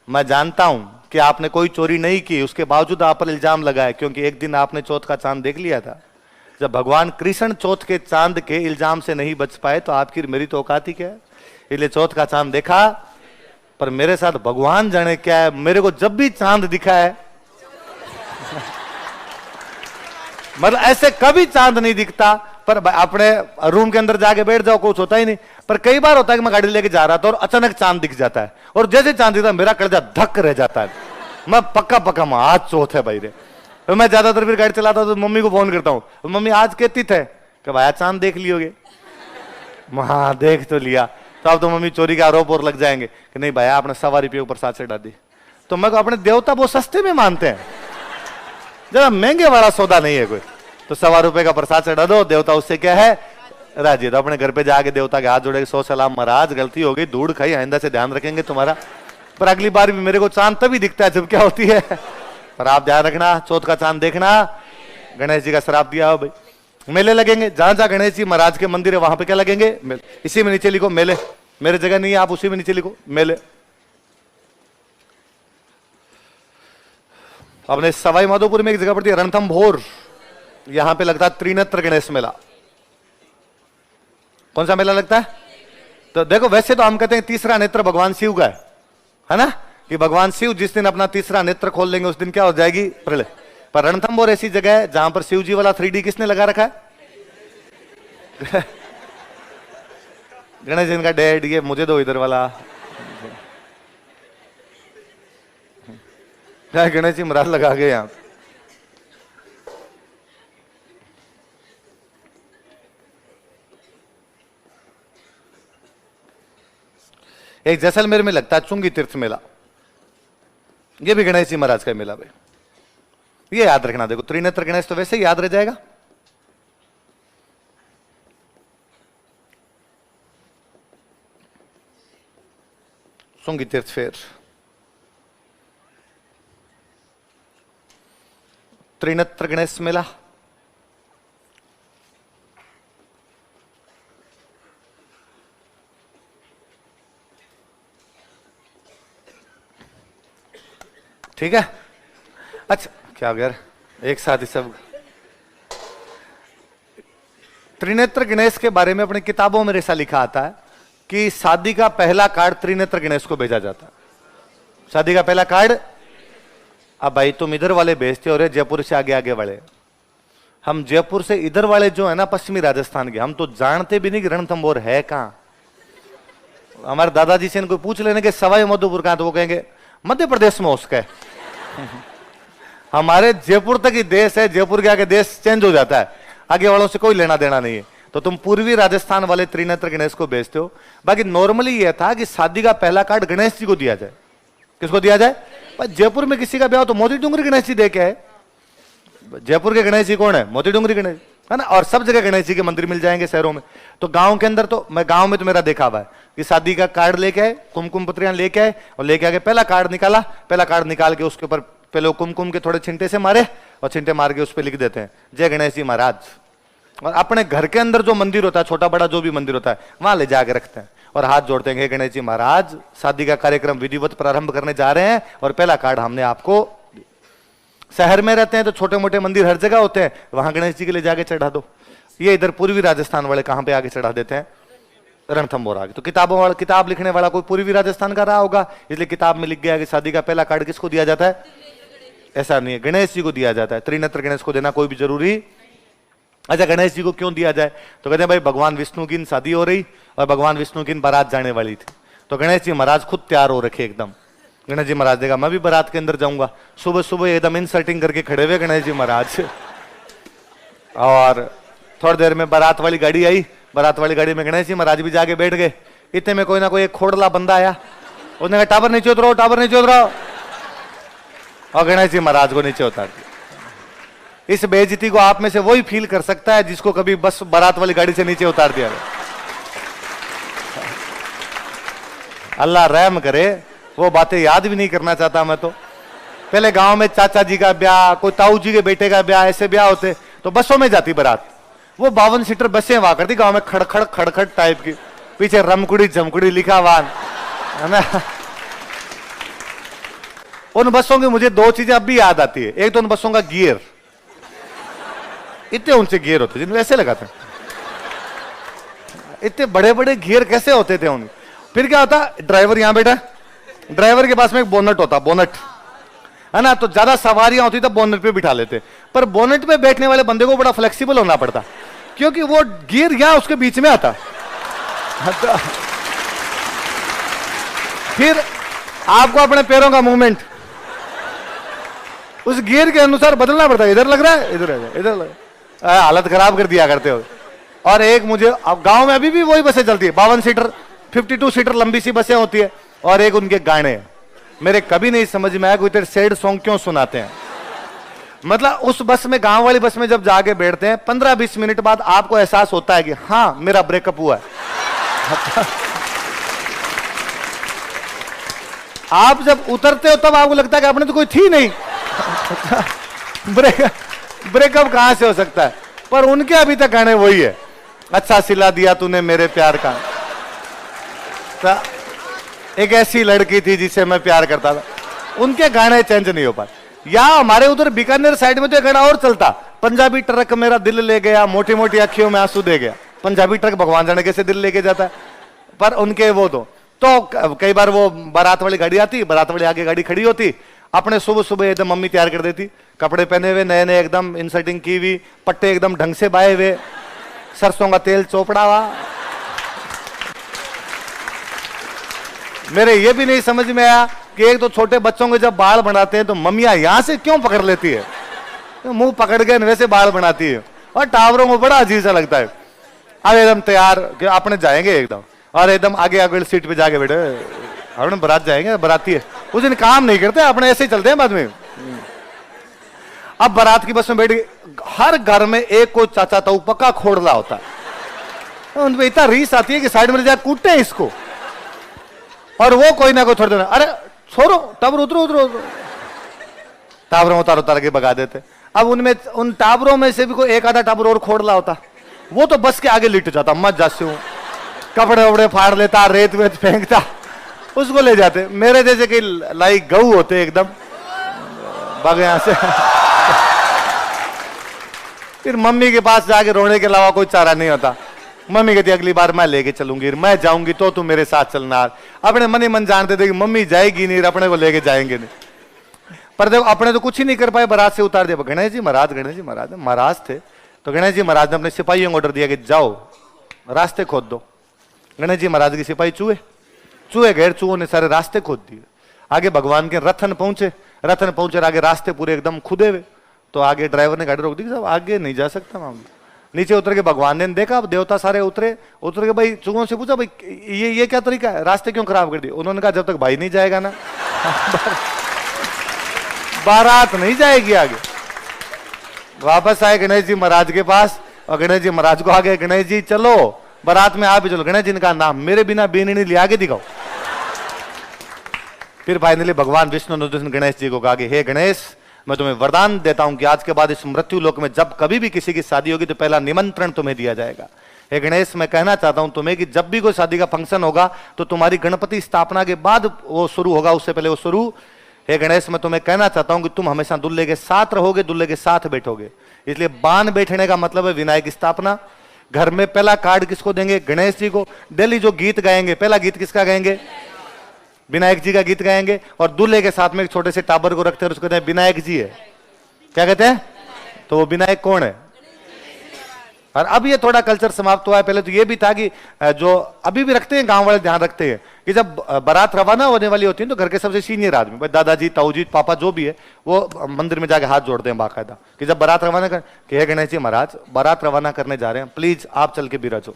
मैं जानता हूं कि आपने कोई चोरी नहीं की, उसके बावजूद आप पर इल्जाम लगाया, क्योंकि एक दिन आपने चौथ का चांद देख लिया था। जब भगवान कृष्ण चौथ के चांद के इल्जाम से नहीं बच पाए तो आपकी मेरी तो औकात ही क्या है। इसलिए चौथ का चांद देखा, पर मेरे साथ भगवान जाने क्या है, मेरे को जब भी चांद दिखा है मतलब ऐसे कभी चांद नहीं दिखता। पर अपने रूम के अंदर जाके बैठ जाओ, कुछ होता ही नहीं। पर कई बार होता है कि मैं गाड़ी लेके जा रहा था और अचानक चांद दिख जाता है, और जैसे चांद दिखता है मेरा कलेजा धक रह जाता है। मैं पक्का पक्का आज चौथ है भाई रे। तो मैं ज्यादातर फिर गाड़ी चलाता हूं तो मम्मी को फोन करता हूं, मम्मी आज के तिथ है? कि भाई चांद देख लियोगे? हाँ देख तो लिया। तो अब तो मम्मी चोरी का आरोप और लग जाएंगे कि नहीं भाई आपने ₹1.25 ऊपर साथ चढ़ा दी। तो मैं अपने देवता बहुत सस्ते में मानते हैं, जरा महंगे वाला सौदा नहीं है कोई। तो ₹1.25 का प्रसाद चढ़ा दो, देवता उससे क्या है राजी। तो अपने घर पे जाके देवता के हाथ जोड़े, 100 सलाम महाराज, गलती हो गई, धूड़ खाई, आइंदा से ध्यान रखेंगे तुम्हारा। पर अगली बार भी मेरे को चांद तभी दिखता है जब क्या होती है। पर आप ध्यान रखना, चौथ का चांद देखना। गणेश जी का श्राप दिया हो भाई। मेले लगेंगे, जहां जहां गणेश जी महाराज के मंदिर है वहां पे क्या लगेंगे? इसी में नीचे लिखो मेले। मेरे जगह नहीं है, आप उसी में नीचे लिखो मेले। अपने सवाई माधोपुर में एक जगह पड़ती है रणथंभौर, यहां पे लगता है त्रिनेत्र गणेश मेला। कौन सा मेला लगता है? तो देखो वैसे तो हम कहते हैं तीसरा नेत्र भगवान शिव का है ना, कि भगवान शिव जिस दिन अपना तीसरा नेत्र खोल लेंगे उस दिन क्या हो जाएगी? प्रलय। पर रणथंभौर ऐसी जगह है जहां पर शिव जी वाला 3D किसने लगा रखा है? गणेश जी का डैड, ये मुझे दो इधर वाला। गणेश जी महाराज लगा गए यहां। एक जैसलमेर में लगता है चुंगी तीर्थ मेला, ये भी गणेश जी महाराज का मेला भाई। ये याद रखना, देखो त्रिनेत्र गणेश तो वैसे ही याद रह जाएगा। चुंगी तीर्थ फेर, त्रिनेत्र गणेश मेला। ठीक है। अच्छा क्या अगर एक साथ ही सब त्रिनेत्र गणेश के बारे में अपनी किताबों में ऐसा लिखा आता है कि शादी का पहला कार्ड त्रिनेत्र गणेश को भेजा जाता है। शादी का पहला कार्ड। अब भाई तुम इधर वाले भेजते हो रे, जयपुर से आगे आगे वाले। हम जयपुर से इधर वाले जो है ना पश्चिमी राजस्थान के, हम तो जानते भी नहीं कि रणथंभौर है कहां। हमारे दादाजी से इनको पूछ लेने के सवाई माधोपुर कहां, तो वो कहेंगे मध्य प्रदेश में उसका है। हमारे जयपुर तक ही देश है, जयपुर के आगे देश चेंज हो जाता है, आगे वालों से कोई लेना देना नहीं है। तो तुम पूर्वी राजस्थान वाले त्रिनेत्र गणेश को भेजते हो। बाकी नॉर्मली यह था कि शादी का पहला कार्ड गणेश जी को दिया जाए। किसको दिया जाए? जयपुर में किसी का ब्याह तो मोती डूंगरी गणेश जी दे के है। जयपुर के गणेश जी कौन है? मोती डूंगरी गणेश है ना। और सब जगह गणेश जी के मंदिर मिल जाएंगे शहरों में। तो गांव के अंदर तो मैं गांव में तो मेरा देखा हुआ है कि शादी का कार्ड लेके आए, कुमकुम पत्रियां लेके आए और लेके आके पहला कार्ड निकाला। पहला कार्ड निकाल के उसके ऊपर पहले कुमकुम के थोड़े छिंटे से मारे और छिंटे मार के उस पर लिख देते हैं जय गणेश जी महाराज। और अपने घर के अंदर जो मंदिर होता है, छोटा बड़ा जो भी मंदिर होता है, वहां ले जाके रखते हैं और हाथ जोड़ते हैं, गणेश जी महाराज शादी का कार्यक्रम विधिवत प्रारंभ करने जा रहे हैं और पहला कार्ड हमने आपको। शहर में रहते हैं तो छोटे मोटे मंदिर हर जगह होते हैं, वहां गणेश जी के लिए जाके चढ़ा दो। ये इधर पूर्वी राजस्थान वाले कहां पे आगे चढ़ा देते हैं? रणथंभौर आगे। तो किताबों वाला, किताब लिखने वाला कोई पूर्वी राजस्थान का रहा होगा, इसलिए किताब में लिख गया कि शादी का पहला कार्ड किसको दिया जाता है? ऐसा नहीं है, गणेश जी को दिया जाता है। त्रिनेत्र गणेश को देना कोई भी जरूरी। अच्छा गणेश जी को क्यों दिया जाए? तो कहते हैं भाई भगवान विष्णु की शादी हो रही और भगवान विष्णु की बारात जाने वाली थी, तो गणेश जी महाराज खुद तैयार हो रखे एकदम। गणेश जी महाराज देखा मैं भी बारात के अंदर जाऊंगा, सुबह सुबह एकदम इंसर्टिंग करके खड़े हुए गणेश जी महाराज। और थोड़ी देर में बारात वाली गाड़ी आई, बारात वाली गाड़ी में गणेश जी महाराज भी जाके बैठ गए। इतने में कोई ना कोई एक खोड़ला बंदा आया, उसने कहा टावर नीचे उतरो, टावर नीचे उतरो। और गणेश जी महाराज को नीचे उतार दिया। इस बेइज्जती को आप में से वही फील कर सकता है जिसको कभी बस बारात वाली गाड़ी से नीचे उतार दिया गया। अल्लाह रहम करे, वो बातें याद भी नहीं करना चाहता मैं तो। पहले गांव में चाचा जी का ब्याह, कोई ताऊ जी के बेटे का ब्याह, ऐसे ब्याह होते तो बसों में जाती बारात। वो 52 सीटर बसें हुआ करती गांव में, खड़खड़ खड़खड़ टाइप की, पीछे रमकुड़ी झमकुड़ी लिखा हुआ है ना। उन बसों की मुझे दो चीजें अब भी याद आती है। एक तो उन बसों का गियर, इतने ऊंचे गियर होते जिनमें ऐसे लगाते हैं, इतने बड़े बड़े गियर कैसे होते थे उनके। फिर क्या होता, ड्राइवर यहां बैठा, ड्राइवर के पास में एक बोनट होता, बोनट है ना, तो ज्यादा सवारियां होती तो बोनट पे बिठा लेते। पर बोनट पे बैठने वाले बंदे को बड़ा फ्लेक्सिबल होना पड़ता, क्योंकि वो गियर यहां उसके बीच में आता। फिर आपको अपने पैरों का मूवमेंट उस गियर के अनुसार बदलना पड़ता है। इधर लग रहा है, इधर इधर लग, हालत खराब कर दिया करते हो। और एक मुझे, अब गांव में अभी भी वही बसें चलती है, 52 सीटर 52 सीटर लंबी सी बसें होती है। और एक उनके गाने मेरे कभी नहीं समझ में आया, कोई इतने सैड सॉन्ग क्यों सुनाते हैं। मतलब उस बस में, गांव वाली बस में जब जाके बैठते हैं, 15-20 मिनट बाद आपको एहसास होता है कि हाँ मेरा ब्रेकअप हुआ है। आप जब उतरते हो तब आपको लगता है कि आपने तो कोई थी नहीं। ब्रेकअप कहां से हो सकता है। पर उनके अभी तक गाने वही है, अच्छा सिला दिया तूने मेरे प्यार का। एक ऐसी लड़की थी जिससे मैं प्यार करता था, उनके गाने चेंज नहीं हो पाए। या हमारे उधर बीकानेर साइड में तो एक गाना और चलता, पंजाबी ट्रक मेरा दिल ले गया, मोटी मोटी अखियों में आंसू दे गया। पंजाबी ट्रक भगवान जाने कैसे दिल लेके जाता है। पर उनके वो तो कई बार वो बारात वाली गाड़ी आती, बारात वाली आगे गाड़ी खड़ी होती, अपने सुबह सुबह एकदम मम्मी तैयार कर देती, कपड़े पहने हुए नए नए, एकदम इंसर्टिंग की हुई, पट्टे एकदम ढंग से बाए हुए, सरसों का तेल चोपड़ा हुआ। मेरे ये भी नहीं समझ में आया कि एक तो छोटे बच्चों के जब बाल बनाते हैं तो मम्मियां यहां से क्यों पकड़ लेती है, तो मुंह पकड़ के वैसे बाल बनाती है। और टावरों को बड़ा अजीब सा लगता है। अब एकदम तैयार कि अपने जाएंगे एकदम, और एकदम आगे आगे सीट पे जाके बैठे, अपने बारात जाएंगे, बाराती है उस दिन काम नहीं करते, अपने ऐसे ही चलते हैं बाद में। अब बारात की बस में बैठ, हर घर में एक को चाचा ताऊ पक्का खोड़ला होता है, उनपे इतना रीस आती है कि साइड में जाकर कूटते हैं इसको। और वो कोई ना कोई थोड़ी देर, अरे छोड़ो टावर, उतरो उतरो उतरो, टावरों उतार उतार के भगा देते। अब उनमें, उन टावरों में से भी कोई एक आधा टावर और खोड़ला होता, वो तो बस के आगे लिट जाता, मत जासे हूं, कपड़े वपड़े फाड़ लेता, रेत वेत फेंकता, उसको ले जाते। मेरे जैसे कि लाइक गऊ होते एकदम, भाग यहां से। फिर मम्मी के पास जाके रोने के अलावा कोई चारा नहीं होता। मम्मी कहती अगली बार मैं लेके चलूंगी, मैं जाऊंगी तो तू मेरे साथ चलना। अपने मन ही मन जानते थे कि मम्मी जाएगी नहीं, अपने को लेके जाएंगे नहीं। पर देखो अपने तो कुछ ही नहीं कर पाए, बारात से उतार दिया। गणेश जी महाराज, गणेश जी महाराज महाराज थे तो गणेश जी महाराज ने अपने सिपाहियों को ऑर्डर दिया कि जाओ रास्ते खोद दो। गणेश जी महाराज के सिपाही चूहे गैर चूहों ने सारे रास्ते खोद दिए। आगे भगवान के रथन पहुंचे, रथन पहुंचे, आगे रास्ते पूरे एकदम खुदे हुए। तो आगे ड्राइवर ने गाड़ी रोक दी, साहब आगे नहीं जा सकता मामला। नीचे उतर के भगवान ने देखा, अब देवता सारे उतर के भाई चूहों से पूछा, भाई ये क्या तरीका है, रास्ते क्यों खराब कर दिए। उन्होंने कहा जब तक भाई नहीं जाएगा ना बारात नहीं जाएगी आगे। वापस आए गणेश जी महाराज के पास, और गणेश जी महाराज को आगे, गणेश जी चलो बारात में आप भी चलो। गणेश जी ने कहा नाम मेरे बिना बीनी ले आगे दिखाओ। फिर फाइनली भगवान विष्णु ने गणेश जी को कहा कि हे गणेश, मैं तुम्हें वरदान देता हूं कि आज के बाद इस मृत्यु लोक में जब कभी भी किसी की शादी होगी तो पहला निमंत्रण तुम्हें दिया जाएगा। हे गणेश, मैं कहना चाहता हूं तुम्हें कि जब भी कोई शादी का फंक्शन होगा तो तुम्हारी गणपति स्थापना के बाद वो शुरू होगा, उससे पहले वो शुरू। हे गणेश, मैं तुम्हें कहना चाहता हूं कि तुम हमेशा दुल्हे के साथ रहोगे, दुल्हे के साथ बैठोगे। इसलिए बान बैठने का मतलब है विनायक स्थापना। घर में पहला कार्ड किसको देंगे? गणेश जी को। डेली जो गीत गाएंगे, पहला गीत किसका गाएंगे? विनायक जी का गीत गाएंगे। और दूल्हे के साथ में एक छोटे से टाबर को रखते हैं, उसको कहते हैं विनायक जी है। क्या कहते हैं? तो वो विनायक कौन है? और अब ये थोड़ा कल्चर समाप्त हुआ है। पहले तो ये भी था कि जो अभी भी रखते हैं गांव वाले, ध्यान रखते हैं कि जब बारात रवाना होने वाली होती है तो घर के सबसे सीनियर आदमी, दादाजी, ताऊजी, पापा जो भी है, वो मंदिर में जाके हाथ जोड़ते हैं बाकायदा कि जब बारात रवाना कर कि हे गणेश जी महाराज, बारात रवाना करने जा रहे हैं, प्लीज आप चल के बिराजो।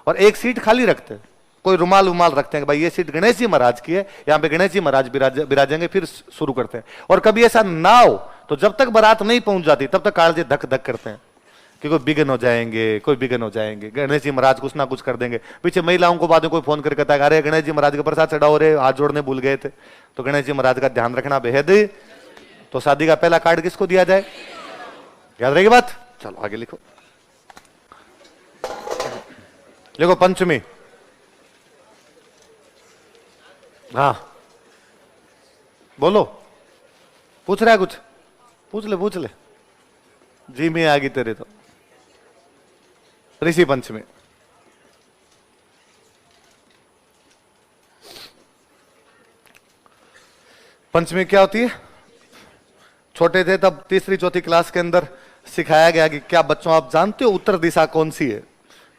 और एक सीट खाली रखते हैं कोई रुमाल उमाल रखते हैं कि भाई ये सीट गणेश जी महाराज की है, यहाँ पे गणेश जी महाराज विराजेंगे, फिर शुरू करते हैं। और कभी ऐसा ना हो तो जब तक बारात नहीं पहुंच जाती तब तक कालजे धक धक करते हैं कि कोई बिघन हो जाएंगे, कोई बिघन हो जाएंगे, गणेश जी महाराज कुछ ना कुछ कर देंगे। पीछे महिलाओं को बाद में कोई फोन करके कहता है अरे गणेश जी महाराज के प्रसाद चढ़ाओ रे, हाथ जोड़ने भूल गए थे। तो गणेश जी महाराज का ध्यान रखना बेहद। तो शादी का पहला कार्ड किसको दिया जाए, याद रहेगी बात। चलो आगे लिखो, लिखो पंचमी। हाँ बोलो, पूछ रहा है कुछ, पूछ ले। जी में आ गई तेरे तो। ऋषि पंचमी, पंचमी क्या होती है? छोटे थे तब तीसरी चौथी क्लास के अंदर सिखाया गया कि क्या बच्चों आप जानते हो उत्तर दिशा कौन सी है?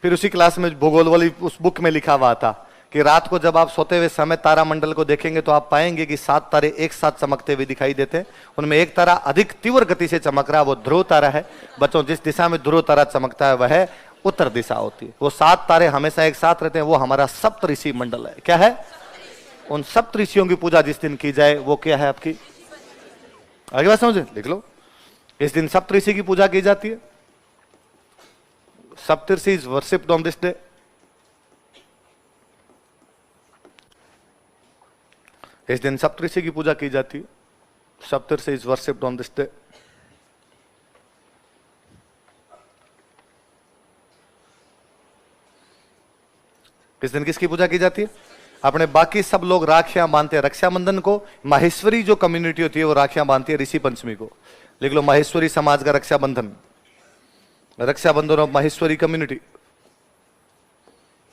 फिर उसी क्लास में भूगोल वाली उस बुक में लिखा हुआ था कि रात को जब आप सोते हुए समय तारामंडल को देखेंगे तो आप पाएंगे कि 7 तारे एक साथ चमकते हुए दिखाई देते हैं। उनमें एक तारा अधिक तीव्र गति से चमक रहा है, वो ध्रुव तारा है। बच्चों जिस दिशा में ध्रुव तारा चमकता है वह उत्तर दिशा होती है। वो 7 तारे हमेशा एक साथ रहते हैं, वो हमारा सप्तऋषि मंडल है। क्या है? उन सप्तऋषियों की पूजा जिस दिन की जाए वो क्या है आपकी? आगे बात समझे, लिख लो। इस दिन सप्तऋषि की पूजा की जाती है। Saptarishi is worshipped on this day. इस दिन सप्तऋषि की पूजा की जाती है। Saptarishi is worshipped on this day. इस दिन किसकी पूजा की जाती है? अपने बाकी सब लोग राखियां बांधते हैं रक्षाबंधन को, माहेश्वरी जो कम्युनिटी होती है वो राखियां बांधती है ऋषि पंचमी को। लिख लो, माहेश्वरी समाज का रक्षाबंधन, रक्षाबंधन ऑफ माहेश्वरी कम्युनिटी,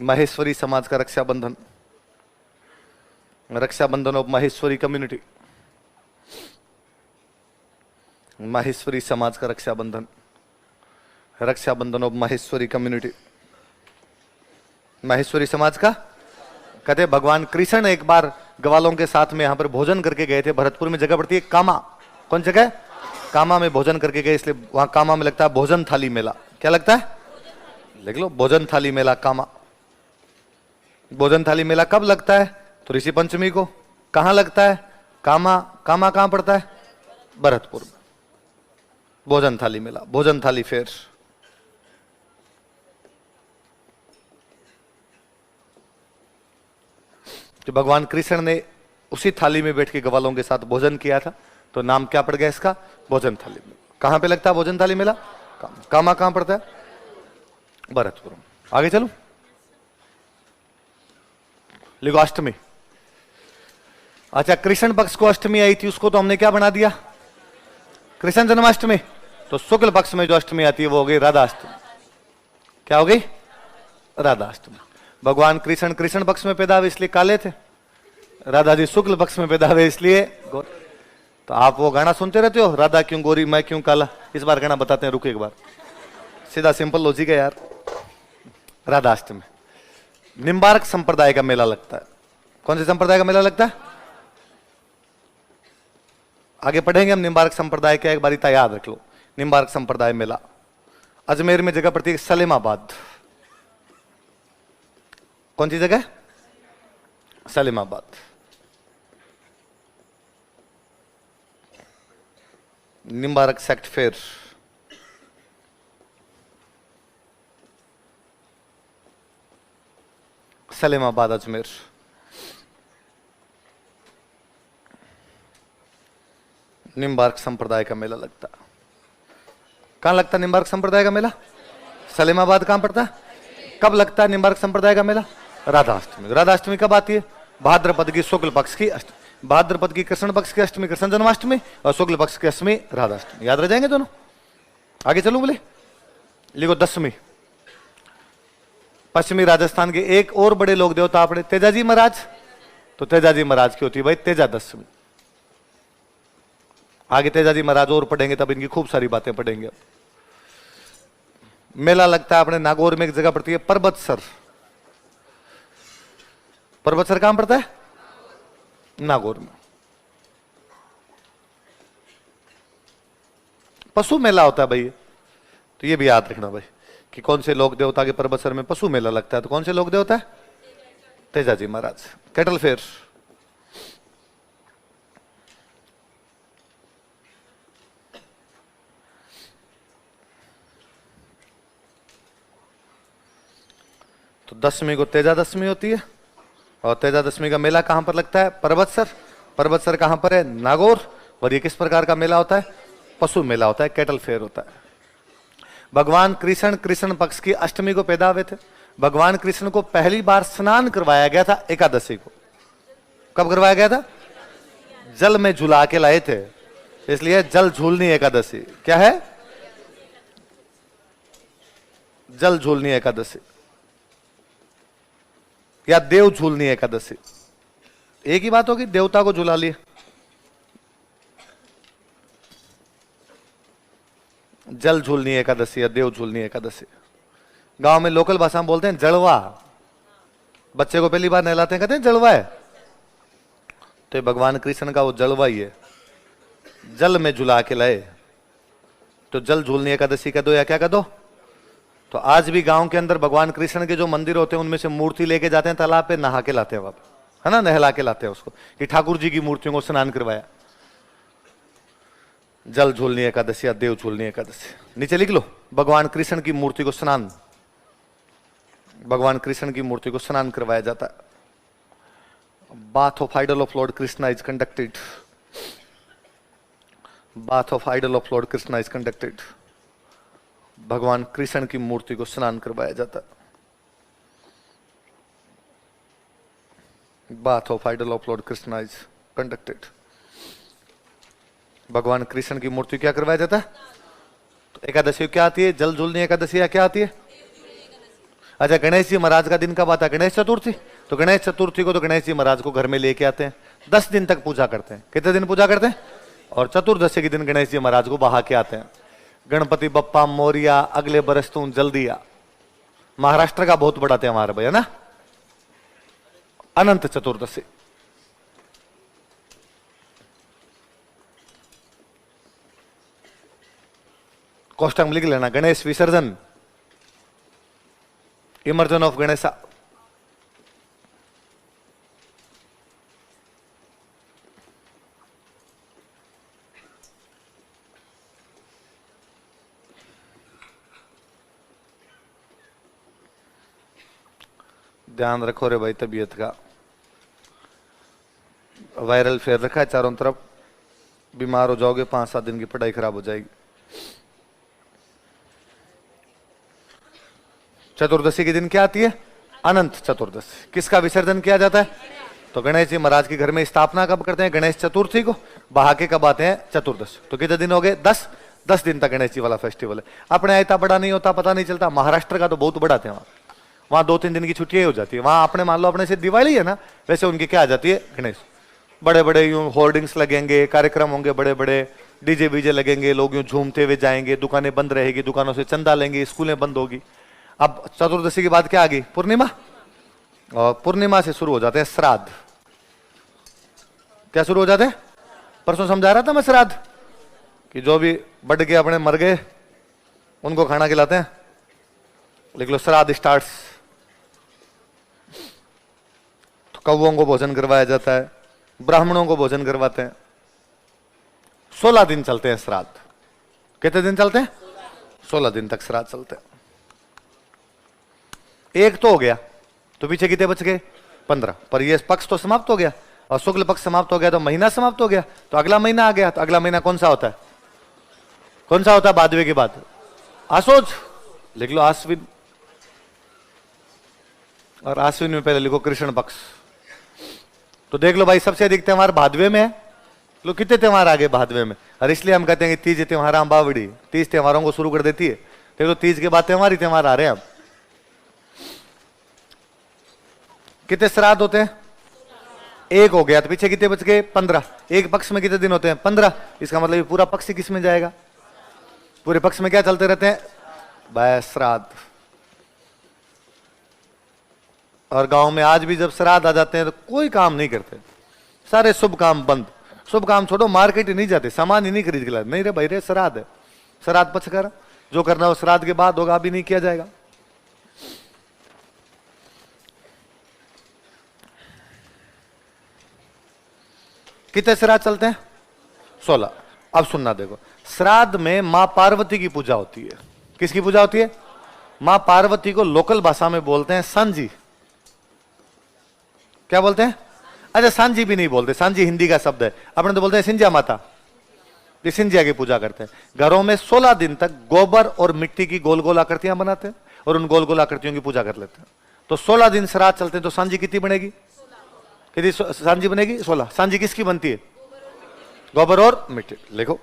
माहेश्वरी समाज का रक्षाबंधन, रक्षाबंधन ऑफ माहेश्वरी कम्युनिटी, माहेश्वरी समाज का रक्षाबंधन, रक्षाबंधन ऑफ माहेश्वरी कम्युनिटी, माहेश्वरी समाज का। कहते भगवान कृष्ण एक बार ग्वालों के साथ में यहां पर भोजन करके गए थे। भरतपुर में जगह पड़ती है कामा, कौन जगह? कामा में भोजन करके गए, इसलिए वहां कामा में लगता है भोजन थाली मेला। क्या लगता है? लिख लो, भोजन थाली मेला कामा। भोजन थाली मेला कब लगता है? तो ऋषि पंचमी को। कहां लगता है? कामा। कामा कहां पड़ता है? भरतपुर में। भोजन थाली मेला, भोजन थाली फेर। जो भगवान कृष्ण ने उसी थाली में बैठ के ग्वालों के साथ भोजन किया था, तो नाम क्या पड़ गया इसका? भोजन थाली मेला। कहां पे लगता है भोजन थाली मेला? कामा कहां पड़ता है? भरतपुर में। आगे चलो, लिखो अष्टमी। अच्छा, कृष्ण पक्ष को अष्टमी आई थी, उसको तो हमने क्या बना दिया? कृष्ण जन्माष्टमी। तो शुक्ल पक्ष में जो अष्टमी आती है वो हो गई राधाष्टमी। क्या हो गई? राधाष्टमी। भगवान कृष्ण कृष्ण पक्ष में पैदा हुए इसलिए काले थे, राधा जी शुक्ल पक्ष में पैदा हुए इसलिए गोरे। तो आप वो गाना सुनते रहते हो, राधा क्यों गोरी मैं क्यों काला। इस बार गाना बताते हैं, रुको एक बार, सीधा सिंपल लॉजिक है यार। राधाष्टमी निम्बार्क संप्रदाय का मेला लगता है। कौन से संप्रदाय का मेला लगता है? आगे पढ़ेंगे हम निम्बार्क संप्रदाय क्या, एक बार इतना याद रख लो। निम्बार्क संप्रदाय मेला अजमेर में जगह पड़ती है सलेमाबाद। कौन सी जगह? सलेमाबाद। Nimbark sect fair, Salemabad Ajmer. निम्बार्क संप्रदाय का मेला लगता। कहां लगता है निम्बार्क संप्रदाय का मेला? सलेमाबाद। कहां पड़ता है? कब लगता है निम्बार्क संप्रदाय का मेला? राधाष्टमी। राधाष्टमी कब आती है? भाद्रपद की शुक्ल पक्ष की अष्टमी। भाद्रपद की कृष्ण पक्ष की अष्टमी कृष्ण जन्माष्टमी, और शुक्ल पक्ष की अष्टमी राधाष्टमी। याद रह जाएंगे दोनों। आगे चलूं बोले, लिखो दशमी। पश्चिमी राजस्थान के एक और बड़े लोक देवता अपने तेजाजी महाराज। तो तेजाजी महाराज की होती है भाई तेजा दशमी। आगे तेजाजी महाराज और पढ़ेंगे तब इनकी खूब सारी बातें पढ़ेंगे। मेला लगता है अपने नागौर में, एक जगह पड़ती है पर्वतसर। पर्वतसर कहां पड़ता है? नागौर में। पशु मेला होता है भाई, तो ये भी याद रखना भाई कि कौन से लोक देवता के पर्वतसर में पशु मेला लगता है। तो कौन से लोक देवता है? तेजाजी महाराज। Cattle fair. तो दशमी को तेजा दशमी होती है, और तेजा दशमी का मेला कहां पर लगता है? पर्वतसर। पर्वतसर कहां पर है? नागौर। और ये किस प्रकार का मेला होता है? पशु मेला होता है, कैटल फेयर होता है। भगवान कृष्ण पक्ष की अष्टमी को पैदा हुए थे। भगवान कृष्ण को पहली बार स्नान करवाया गया था एकादशी को। कब करवाया गया था? जल में झुला के लाए थे, इसलिए जल झूलनी एकादशी। क्या है? जल झूलनी एकादशी या देव झूलनी एकादशी, एक ही बात होगी। देवता को झुला लिए। जल झूलनी एकादशी या देव झूलनी एकादशी। गांव में लोकल भाषा में बोलते हैं जड़वा। बच्चे को पहली बार नहलाते हैं, कहते हैं जड़वा है। तो भगवान कृष्ण का वो जड़वा ही है, जल में झुला के लाए। तो जल झूलनी एकादशी कह दो या क्या कह दो। तो आज भी गांव के अंदर भगवान कृष्ण के जो मंदिर होते हैं उनमें से मूर्ति लेके जाते हैं तालाब पे, नहा के लाते हैं वहां, है ना, नहला के लाते हैं उसको, कि ठाकुर जी की मूर्तियों को स्नान करवाया। जल झूलनी एकादशी या देव झूलनी एकादशी। नीचे लिख लो, भगवान कृष्ण की मूर्ति को स्नान, भगवान कृष्ण की मूर्ति को स्नान करवाया जाता है। Bath of idol of Lord Krishna is conducted. Bath of idol of Lord Krishna is conducted. भगवान कृष्ण की मूर्ति को स्नान करवाया जाता है। Bath of idol of Lord Krishna is conducted. भगवान कृष्ण की मूर्ति क्या करवाया जाता है? तो एकादशी क्या आती है? जल झूलनी एकादशी या क्या आती है? अच्छा, गणेश जी महाराज का दिन कब आता है? गणेश चतुर्थी। तो गणेश चतुर्थी को तो गणेश जी महाराज को घर में लेके आते हैं, 10 दिन तक पूजा करते हैं। कितने दिन पूजा करते हैं? और चतुर्दशी के दिन गणेश जी महाराज को बहा के आते हैं। गणपति बप्पा मोरिया, अगले बरस तू जल्दी आ। महाराष्ट्र का बहुत बड़ा त्योहार है भैया ना, अनंत चतुर्दशी। कोष्टक में लिख लेना, गणेश विसर्जन, इमर्जन ऑफ गणेशा। ध्यान रखो रे भाई तबीयत का। वायरल फेयर रखा है चारों तरफ, बीमार हो जाओगे, 5-7 दिन की पढ़ाई खराब हो जाएगी। चतुर्दशी के दिन क्या आती है? अनंत चतुर्दशी। किसका विसर्जन किया जाता है? तो गणेश जी महाराज के घर में स्थापना कब करते हैं? गणेश चतुर्थी को। बहा के कब आते हैं? चतुर्दशी। तो कितने दिन हो गए? 10 दिन तक गणेश जी वाला फेस्टिवल है। अपने यहाँ इतना बड़ा नहीं होता, पता नहीं चलता। महाराष्ट्र का तो बहुत बड़ा त्योहार, वहां 2-3 दिन की छुट्टियां हो जाती है। वहां अपने मान लो अपने से दिवाली है ना, वैसे उनकी क्या आ जाती है? गणेश। बड़े बड़े यूं होर्डिंग्स लगेंगे, कार्यक्रम होंगे, बड़े बड़े डीजे बीजे लगेंगे, लोग यूं झूमते हुए जाएंगे, दुकानें बंद रहेगी, दुकानों से चंदा लेंगे, स्कूलें बंद होगी। अब चतुर्दशी के बाद क्या आ गई? पूर्णिमा। और पूर्णिमा से शुरू हो जाते हैं श्राद्ध। क्या शुरू हो जाते हैं? परसों समझा रहा था मैं श्राद्ध, कि जो भी बढ़ के अपने मर गए उनको खाना खिलाते हैं। लिख लो, श्राद्ध स्टार्ट्स। तो कौओं को भोजन करवाया जाता है, ब्राह्मणों को भोजन करवाते हैं। 16 दिन चलते हैं श्राद्ध। कितने दिन चलते हैं? 16 दिन तक श्राद्ध चलते हैं। एक तो हो गया, तो पीछे कितने बच गए? 15। पर ये पक्ष तो समाप्त हो गया, और शुक्ल पक्ष समाप्त हो गया तो महीना समाप्त हो गया। तो अगला महीना आ गया। तो अगला महीना कौन सा होता है? कौन सा होता है भादवे के बाद? आसोज। लिख लो आश्विन। और आश्विन में पहले लिखो कृष्ण पक्ष। तो देख लो भाई, सबसे अधिक त्योहार भादवे में है। लो कितने त्योहार आ गए भादवे में। और इसलिए हम कहते हैं कि तीज त्योहार बावड़ी 30 त्योहारों को शुरू कर देती है। देख लो, तीज के बाद त्योहार ही त्योहार आ रहे हैं। अब कितने श्राद्ध होते हैं? एक हो गया, तो पीछे कितने बच गए? 15। एक पक्ष में कितने दिन होते हैं? 15। इसका मतलब ये पूरा पक्ष किस में जाएगा? पूरे पक्ष में क्या चलते रहते हैं? बस श्राद्ध। और गांव में आज भी जब श्राद्ध आ जाते हैं तो कोई काम नहीं करते, सारे शुभ काम बंद। शुभ काम छोड़ो, मार्केट ही नहीं जाते, सामान ही नहीं खरीद के लाते। नहीं रे भाई रे, श्राद्ध है, श्राद्ध पक्ष कर, जो करना हो श्राद्ध के बाद होगा, अभी नहीं किया जाएगा। कितने श्राद्ध चलते हैं? 16। अब सुनना देखो, श्राद्ध में मां पार्वती की पूजा होती है। किसकी पूजा होती है? मां पार्वती को लोकल भाषा में बोलते हैं सांझी। क्या बोलते हैं? अच्छा, सांझी भी नहीं बोलते, सांझी हिंदी का शब्द है, अपने तो बोलते हैं सिंजिया माता। ये सिंजिया की पूजा करते हैं। घरों में 16 दिन तक गोबर और मिट्टी की गोल गोल आकृतियां बनाते हैं और उन गोल गोल आकृतियों की पूजा कर लेते हैं। तो 16 दिन श्राद्ध चलते हैं, तो सांझी कितनी बनेगी? कितनी सांझी बनेगी? 16। सांझी किसकी बनती है? गोबर और मिट्टी। लिखो,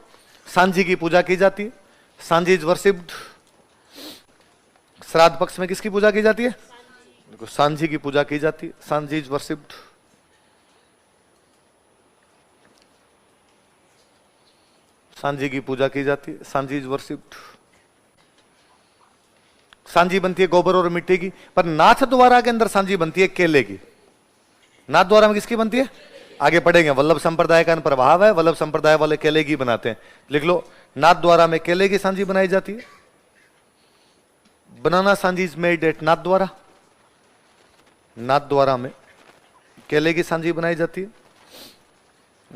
सांझी की पूजा की जाती है। सांझी इज वर्शिप्ड। श्राद्ध पक्ष में किसकी पूजा की जाती है? देखो, सांझी की पूजा की जाती है। सांझी इज वर्शिप्ड। सांझी की पूजा की जाती है। सांझी इज वर्शिप्ड। सांझी बनती है गोबर और मिट्टी की, पर नाथ द्वारा के अंदर सांझी बनती है केले की। नाथ द्वारा में किसकी बनती है? आगे पढ़ेंगे। वल्लभ संप्रदाय का प्रभाव है, वल्लभ संप्रदाय वाले केले की बनाते हैं। लिख लो, नाथ द्वारा में केले की सांझी बनाई जाती है। बनाना सांझी इज मेड एट नाथ द्वारा। नाथ द्वारा में केले की सांझी बनाई जाती है।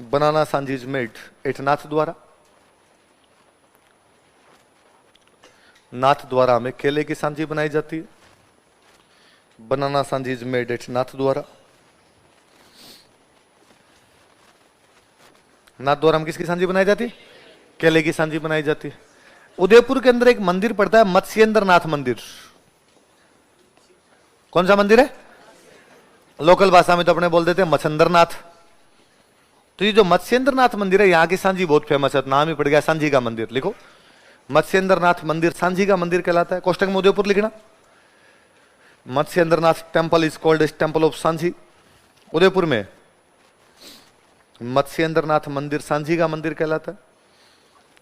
बनाना सांझी इज मेड एट नाथ द्वारा। नाथ द्वारा में केले की सांझी बनाई जाती है। बनाना सांझी इज मेड एट नाथ द्वारा। नाथ द्वारा में किसकी सांझी बनाई जाती है? केले की सांझी बनाई जाती है। उदयपुर के अंदर एक मंदिर पड़ता है, मत्स्येंद्र नाथ मंदिर। कौन सा मंदिर है? लोकल भाषा में तो अपने बोल देते हैं मच्छेंद्र नाथ। तो ये जो मत्स्येंद्र नाथ मंदिर है, यहाँ की सांझी बहुत फेमस है, नाम ही पड़ गया सांझी का मंदिर। लिखो, मत्स्येंद्र नाथ मंदिर सांझी का मंदिर कहलाता है। कोष्टक में उदयपुर लिखना। Matsyendra Nath temple is called as temple of Sanjhi. Udaipur में मत्स्येंद्र नाथ मंदिर सांझी का मंदिर कहलाता है।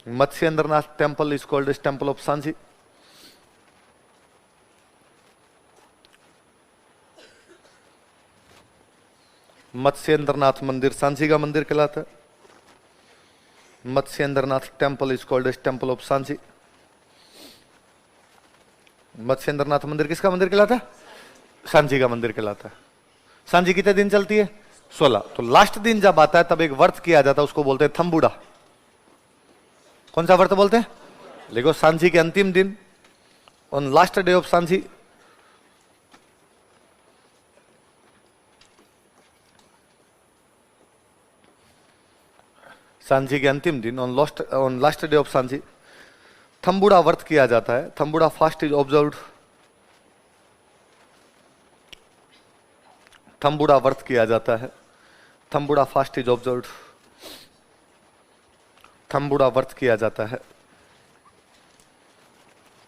Matsyendra Nath temple is called as temple of Sanjhi. Matsyendra Nath मंदिर सांझी का मंदिर कहलाता है। Matsyendra Nath temple is called as temple of Sanjhi. Matsyendra Nath मंदिर किसका मंदिर कहलाता है? सांझी का मंदिर कहलाता है। सांझी कितने दिन चलती है? 16। तो लास्ट दिन जब आता है तब एक व्रत किया जाता है, उसको बोलते हैं थम्बुड़ा। कौन सा व्रत बोलते हैं? लिखो, सांझी के अंतिम दिन, ऑन लास्ट डे ऑफ सांझी, सांझी के अंतिम दिन, ऑन लास्ट डे ऑफ सांझी थम्बुड़ा व्रत किया जाता है। थम्बुड़ा फास्ट इज ऑब्जर्व्ड। थम्बुड़ा व्रत किया जाता है। थम्बुड़ा फास्ट इज ऑब्जर्व्ड। थम्बुड़ा व्रत किया जाता है।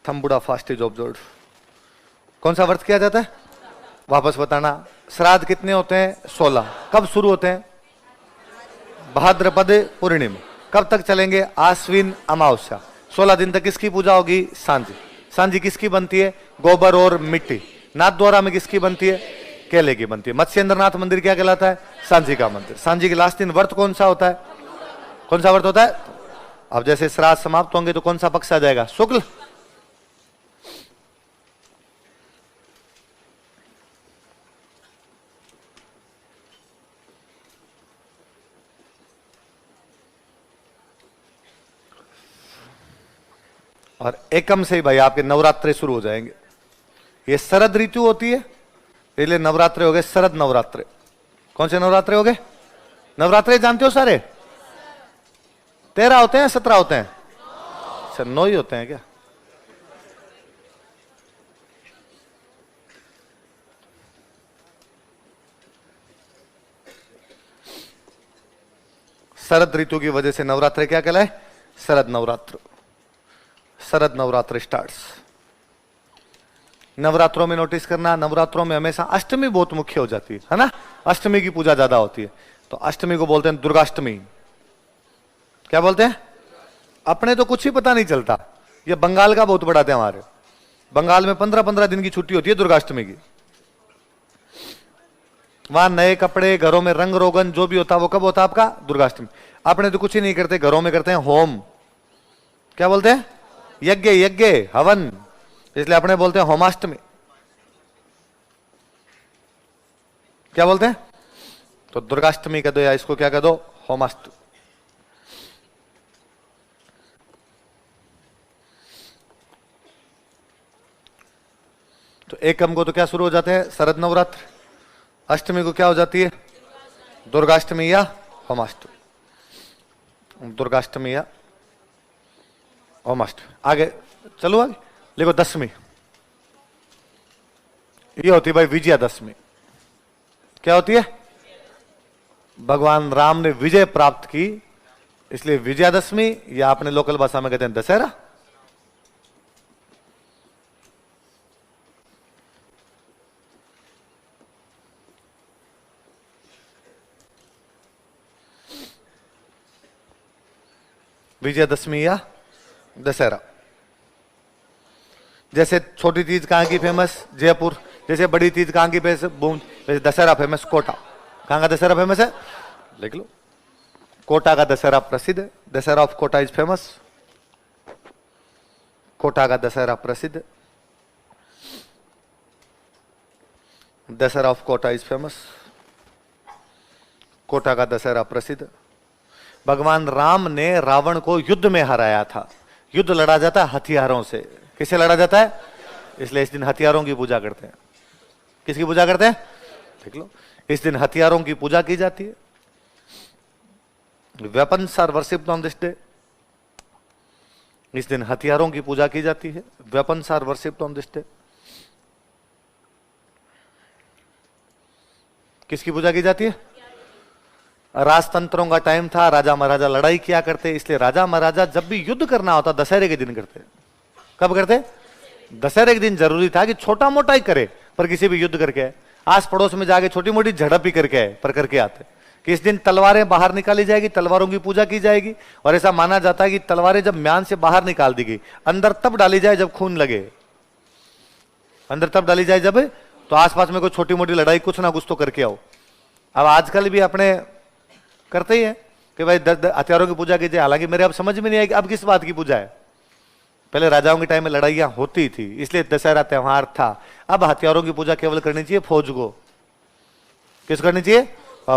थम्बुड़ा फास्ट इज ऑब्जर्व्ड। कौन सा व्रत किया जाता है? वापस बताना। श्राद्ध कितने होते हैं? 16। कब शुरू होते हैं? भाद्रपद पूर्णिमा। कब तक चलेंगे? आश्विन अमावस्या। 16 दिन तक किसकी पूजा होगी? सांझी। सांझी किसकी बनती है? गोबर और मिट्टी। नाथ द्वारा में किसकी बनती है? केले की बनती है। मत्स्येंद्र नाथ मंदिर क्या कहलाता है? सांझी का मंदिर। सांझी के लास्ट दिन व्रत कौन सा होता है? कौन सा व्रत होता है? अब जैसे श्राद्ध समाप्त होंगे तो कौन सा पक्ष आ जाएगा? शुक्ल। और एकम से ही भाई आपके नवरात्रे शुरू हो जाएंगे। ये शरद ऋतु होती है, इसलिए नवरात्रे हो गए शरद नवरात्रे। कौन से नवरात्रे हो गए? नवरात्रे जानते हो सारे? 13 होते हैं, 17 होते हैं? अच्छा, 9 ही होते हैं क्या? शरद ऋतु की वजह से नवरात्रे क्या कहलाए? शरद नवरात्र। शरद नवरात्र स्टार्ट्स। नवरात्रों में नोटिस करना, नवरात्रों में हमेशा अष्टमी बहुत मुख्य हो जाती है ना? अष्टमी की पूजा ज्यादा होती है, तो अष्टमी को बोलते हैं दुर्गाष्टमी। क्या बोलते हैं? अपने तो कुछ ही पता नहीं चलता, ये बंगाल का बहुत बड़ा त्योहार है। बंगाल में 15-15 दिन की छुट्टी होती है दुर्गाष्टमी की। वहां नए कपड़े, घरों में रंग रोगन जो भी होता है वो कब होता है आपका? दुर्गाष्टमी। अपने तो कुछ ही नहीं करते, घरों में करते हैं होम। क्या बोलते हैं? यज्ञ, यज्ञ, हवन, इसलिए अपने बोलते हैं होमाष्टमी। क्या बोलते हैं? तो दुर्गाष्टमी कह दो या इसको क्या कह दो? होमस्तु। तो एकम को तो क्या शुरू हो जाते हैं? शरद नवरात्र। अष्टमी को क्या हो जाती है? दुर्गाष्टमी या होमाष्टमी। दुर्गाष्टमी या होमाष्टमी। आगे चलो, आगे लिखो। दशमी ये होती है भाई विजयादशमी। क्या होती है? भगवान राम ने विजय प्राप्त की, इसलिए विजयादशमी, या अपने लोकल भाषा में कहते हैं दशहरा। विजयादशमी या दशहरा। जैसे छोटी चीज कहां की फेमस? जयपुर। जैसे बड़ी चीज कहां की फेमस? बूंद। जैसे दशहरा फेमस कोटा। कहां का दशहरा फेमस है? लिख लो, कोटा का दशहरा प्रसिद्ध है। Dussehra of Kota is famous. Kota का दशहरा प्रसिद्ध। Dussehra of Kota is famous. Kota का दशहरा प्रसिद्ध। भगवान राम ने रावण को युद्ध में हराया था। युद्ध लड़ा जाता है हथियारों से। किससे लड़ा जाता है? इसलिए इस दिन हथियारों की पूजा करते हैं। किसकी पूजा करते हैं? देख लो, इस दिन हथियारों की पूजा की जाती है। Weapons are worshipped on this day. इस दिन हथियारों की पूजा की जाती है। Weapons are worshipped on this day. किसकी पूजा की जाती है? राजतंत्रों का टाइम था, राजा महाराजा लड़ाई किया करते, इसलिए राजा महाराजा जब भी युद्ध करना होता दशहरे के दिन करते। कब करते? दशहरे के दिन जरूरी था कि छोटा मोटा ही करे, पर किसी भी युद्ध करके आस पड़ोस में जाके छोटी मोटी झड़प ही करके आए, पर करके आते। कि इस दिन तलवारें बाहर निकाली जाएगी, तलवारों की पूजा की जाएगी। और ऐसा माना जाता है कि तलवारें जब म्यान से बाहर निकाल दी गई, अंदर तब डाली जाए जब खून लगे। अंदर तब डाली जाए जब, तो आसपास में कोई छोटी मोटी लड़ाई कुछ ना कुछ तो करके आओ। अब आजकल भी अपने करते ही है कि भाई हथियारों की पूजा कीजिए। हालांकि मेरे अब समझ में नहीं आई कि अब किस बात की पूजा है। पहले राजाओं के टाइम में लड़ाइयां होती थी, इसलिए दशहरा त्योहार था। अब हथियारों की पूजा केवल करनी चाहिए फौज को। किस करनी चाहिए?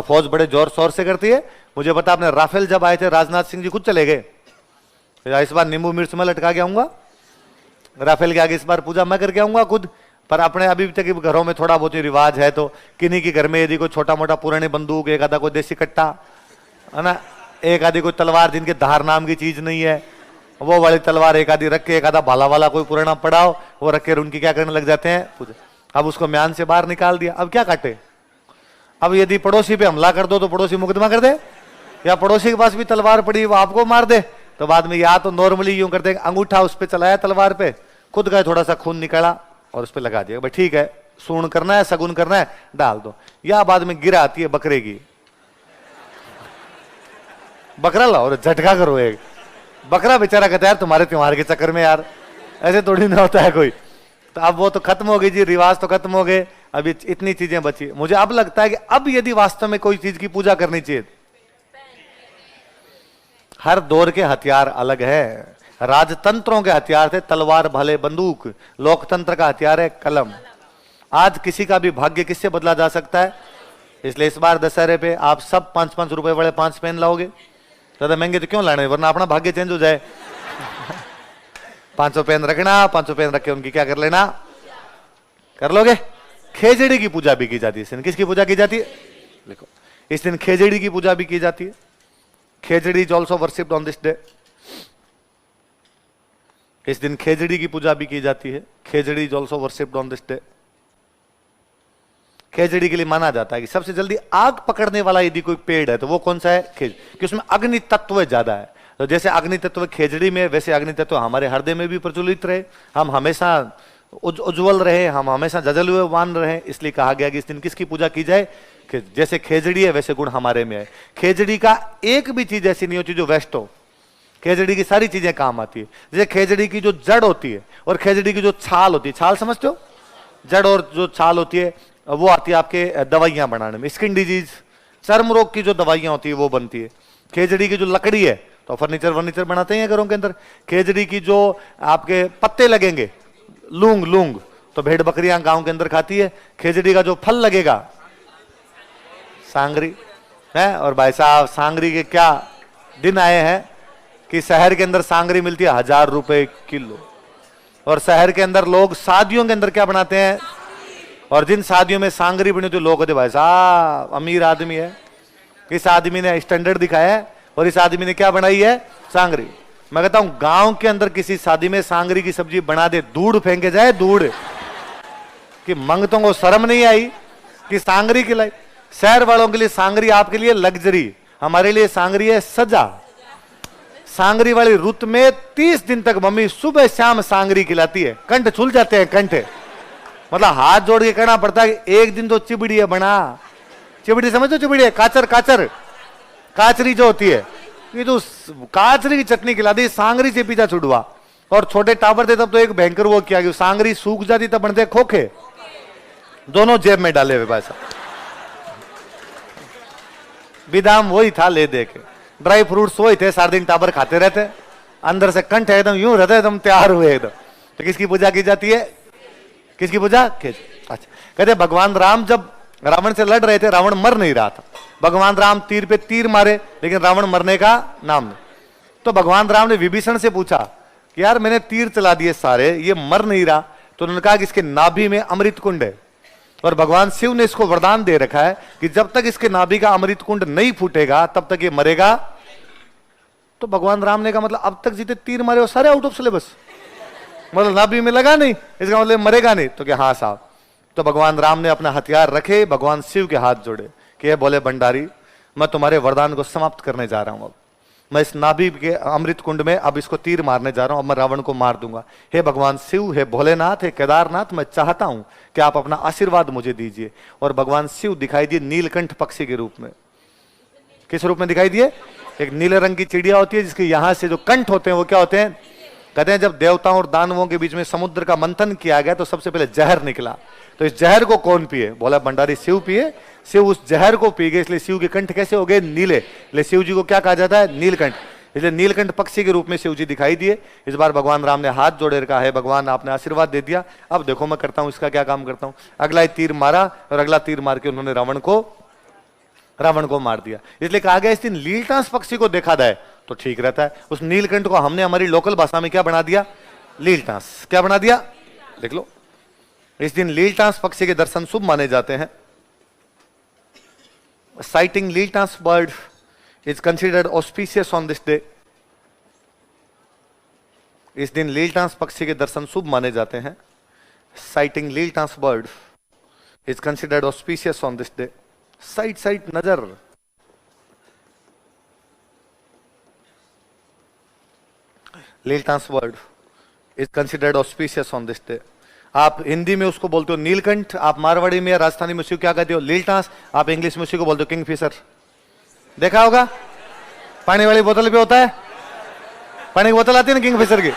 फौज बड़े जोर शोर से करती है। मुझे पता, आपने राफेल जब आए थे, राजनाथ सिंह जी खुद चले गए। इस बार नींबू मिर्च में लटका के आऊंगा राफेल के आगे, इस बार पूजा मैं करके आऊंगा खुद। पर अपने अभी तक घरों में थोड़ा बहुत ही रिवाज है, तो किन्हीं के घर में यदि कोई छोटा मोटा पुरानी बंदूक, एक आधा कोई देसी कट्टा है ना, एक आधी कोई तलवार जिनके धार नाम की चीज नहीं है, वो वाली तलवार एक आधी रख के, एक आधा भाला वाला कोई पुराना पड़ा हो वो रख के उनकी क्या करने लग जाते हैं? पूजा। अब उसको म्यान से बाहर निकाल दिया, अब क्या काटे? अब यदि पड़ोसी पे हमला कर दो तो पड़ोसी मुकदमा कर दे, या पड़ोसी के पास भी तलवार पड़ी वो आपको मार दे, तो बाद में या तो नॉर्मली यूं करते अंगूठा उस पर चलाया तलवार पे, खुद गए थोड़ा सा खून निकाला और उस पर लगा दिया, भाई ठीक है सूर्ण करना है, सगुन करना है, डाल दो। या बाद में गिरा आती है बकरे की, बकरा लाओ और झटका करो एक। बकरा बेचारा कहता है यार तुम्हारे त्योहार के चक्कर में यार ऐसे थोड़ी ना होता है कोई। तो अब वो तो खत्म हो गई जी, रिवाज तो खत्म हो गए, अभी इतनी चीजें बची। मुझे अब लगता है कि अब यदि वास्तव में कोई चीज की पूजा करनी चाहिए, हर दौर के हथियार अलग है। राजतंत्रों के हथियार थे तलवार, भाले, बंदूक। लोकतंत्र का हथियार है कलम। आज किसी का भी भाग्य किससे बदला जा सकता है, इसलिए इस बार दशहरे पे आप सब 5-5 रुपए वाले 5 पेन लाओगे। ज्यादा महंगे तो क्यों लाने, वरना अपना भाग्य चेंज हो जाए। 500 पेन रखना, 500 पेन रख के उनकी क्या कर लेना, कर लोगे। खेजड़ी की पूजा भी की जाती है इस दिन। किसकी पूजा की जाती है? देखो इस दिन खेजड़ी की पूजा भी की जाती है। Khejri is also worshipped on this day. इस दिन खेजड़ी की पूजा भी की जाती है। Khejri is also worshipped on this day. खेजड़ी के लिए माना जाता है कि सबसे जल्दी आग पकड़ने वाला यदि कोई पेड़ है तो वो कौन सा है? खेज, कि उसमें अग्नि तत्व ज्यादा है। तो जैसे अग्नि तत्व खेजड़ी में, वैसे अग्नि तत्व हमारे हृदय में भी प्रचलित रहे, हम हमेशा उज्जवल रहे, हम हमेशा जजलवान रहे। इसलिए कहा गया कि इस दिन किसकी पूजा की जाए? कि जैसे खेजड़ी है वैसे गुण हमारे में है। खेजड़ी का एक भी चीज ऐसी नहीं होती जो वेस्ट हो। खेजड़ी की सारी चीजें काम आती है। जैसे खेजड़ी की जो जड़ होती है और खेजड़ी की जो छाल होती है, छाल समझते हो? जड़ और जो छाल होती है वो आती है आपके दवाइयां बनाने में। स्किन डिजीज, चर्म रोग की जो दवाइयां होती है वो बनती है। खेजड़ी की जो लकड़ी है तो फर्नीचर बनाते हैं घरों के अंदर। खेजड़ी की जो आपके पत्ते लगेंगे, लूंग लूंग, तो भेड़ बकरियां गांव के अंदर खाती है। खेजड़ी का जो फल लगेगा, सांगरी, है। और भाई साहब सांगरी के क्या दिन आए हैं कि शहर के अंदर सांगरी मिलती है 1000 रुपए किलो, और शहर के अंदर लोग शादियों के अंदर क्या बनाते हैं, और जिन शादियों में सांगरी बनी होती है लोग कहते भाई साहब अमीर आदमी है, इस आदमी ने स्टैंडर्ड दिखाया है और इस आदमी ने क्या बनाई है, सांगरी। मैं कहता हूं गांव के अंदर किसी शादी में सांगरी की सब्जी बना दे, दूध फेंके जाए, दूध, कि मंगतों को शर्म नहीं आई कि सांगरी खिलाई। शहर वालों के लिए सांगरी आपके लिए लग्जरी, हमारे लिए सांगरी है सजा। सांगरी वाली रुत में 30 दिन तक मम्मी सुबह शाम सांगरी खिलाती है, कंठ छूल जाते हैं, कंठ मतलब हाथ जोड़ के कहना पड़ता है कि एक दिन तो चिबड़ी है बना, चिबड़ी समझो, चिबड़ी है काचर, काचर काचरी जो होती है, ये तो काचरी की चटनी खिला दी, सांगरी से पीछा छुड़वा। और छोटे टावर थे तब तो एक भयंकर वो किया कि सांगरी सूख जाती तब बनते खोखे, दोनों जेब में डाले हुए पैसा, बिदाम वही था ले दे के, ड्राई फ्रूट्स वही थे, सारे दिन टावर खाते रहते, अंदर से कंठ एकदम यूं रहते एकदम तैयार हुए एकदम। तो किसकी पूजा की जाती है, किसकी पूजा, अच्छा कहते भगवान राम जब रावण से लड़ रहे थे, रावण मर नहीं रहा था, भगवान राम तीर पे तीर मारे लेकिन रावण मरने का नाम नहीं। तो भगवान राम ने विभीषण से पूछा कि यार मैंने तीर चला दिए सारे, ये मर नहीं रहा, तो उन्होंने कहा कि इसके नाभि में अमृत कुंड है, और भगवान शिव ने इसको वरदान दे रखा है कि जब तक इसके नाभि का अमृत कुंड नहीं फूटेगा तब तक ये मरेगा। तो भगवान राम ने कहा मतलब अब तक जितने तीर मारे वो सारे आउट ऑफ सिलेबस, मतलब नाभि में लगा नहीं, इसका मतलब मरेगा नहीं। तो क्या हाँ साहब। तो भगवान राम ने अपना हथियार रखे, भगवान शिव के हाथ जोड़े कि बोले भंडारी मैं तुम्हारे वरदान को समाप्त करने जा रहा हूं, अब मैं इस नाभि के अमृत कुंड में अब इसको तीर मारने जा रहा हूं, अब मैं रावण को मार दूंगा। हे भगवान शिव, हे भोलेनाथ, हे केदारनाथ, मैं चाहता हूं कि आप अपना आशीर्वाद मुझे दीजिए। और भगवान शिव दिखाई दिए नीलकंठ पक्षी के रूप में। किस रूप में दिखाई दिए, एक नीले रंग की चिड़िया होती है जिसके यहां से जो कंठ होते हैं वो क्या होते हैं, कहते हैं जब देवताओं और दानवों के बीच में समुद्र का मंथन किया गया तो सबसे पहले जहर निकला, तो इस जहर को कौन पिए, बोला भंडारी शिव पिए। शिव उस जहर को पी गए, इसलिए शिव के कंठ कैसे हो गए, नीले, इसलिए शिव जी को क्या कहा जाता है, नीलकंठ। इसलिए नीलकंठ पक्षी के रूप में शिव जी दिखाई दिए। इस बार भगवान राम ने हाथ जोड़े रखा है, भगवान आपने आशीर्वाद दे दिया, अब देखो मैं करता हूं इसका क्या काम करता हूं। अगला तीर मारा और अगला तीर मार के उन्होंने रावण को मार दिया। इसलिए कहा गया इस दिन लीलटास पक्षी को देखा जाए तो ठीक रहता है। उस नीलकंठ को हमने हमारी लोकल भाषा में क्या बना दिया, लीलटास, क्या बना दिया, देख लो। इस दिन लीलटास पक्षी के दर्शन शुभ माने जाते हैं। Sighting Liltas bird is considered auspicious on this day. इस दिन लीलटास पक्षी के दर्शन शुभ माने जाते हैं। Sighting Liltas bird is considered auspicious on this day. Sight sight नजर, Liltas bird is considered auspicious on this day. आप हिंदी में उसको बोलते हो नीलकंठ, आप मारवाड़ी में या राजस्थानी में उसको क्या कहते हो, लीलटास। आप इंग्लिश में उसको बोलते हो किंगफिशर। देखा होगा पानी वाली बोतल पे होता है, पानी की बोतल आती है ना किंगफिशर की,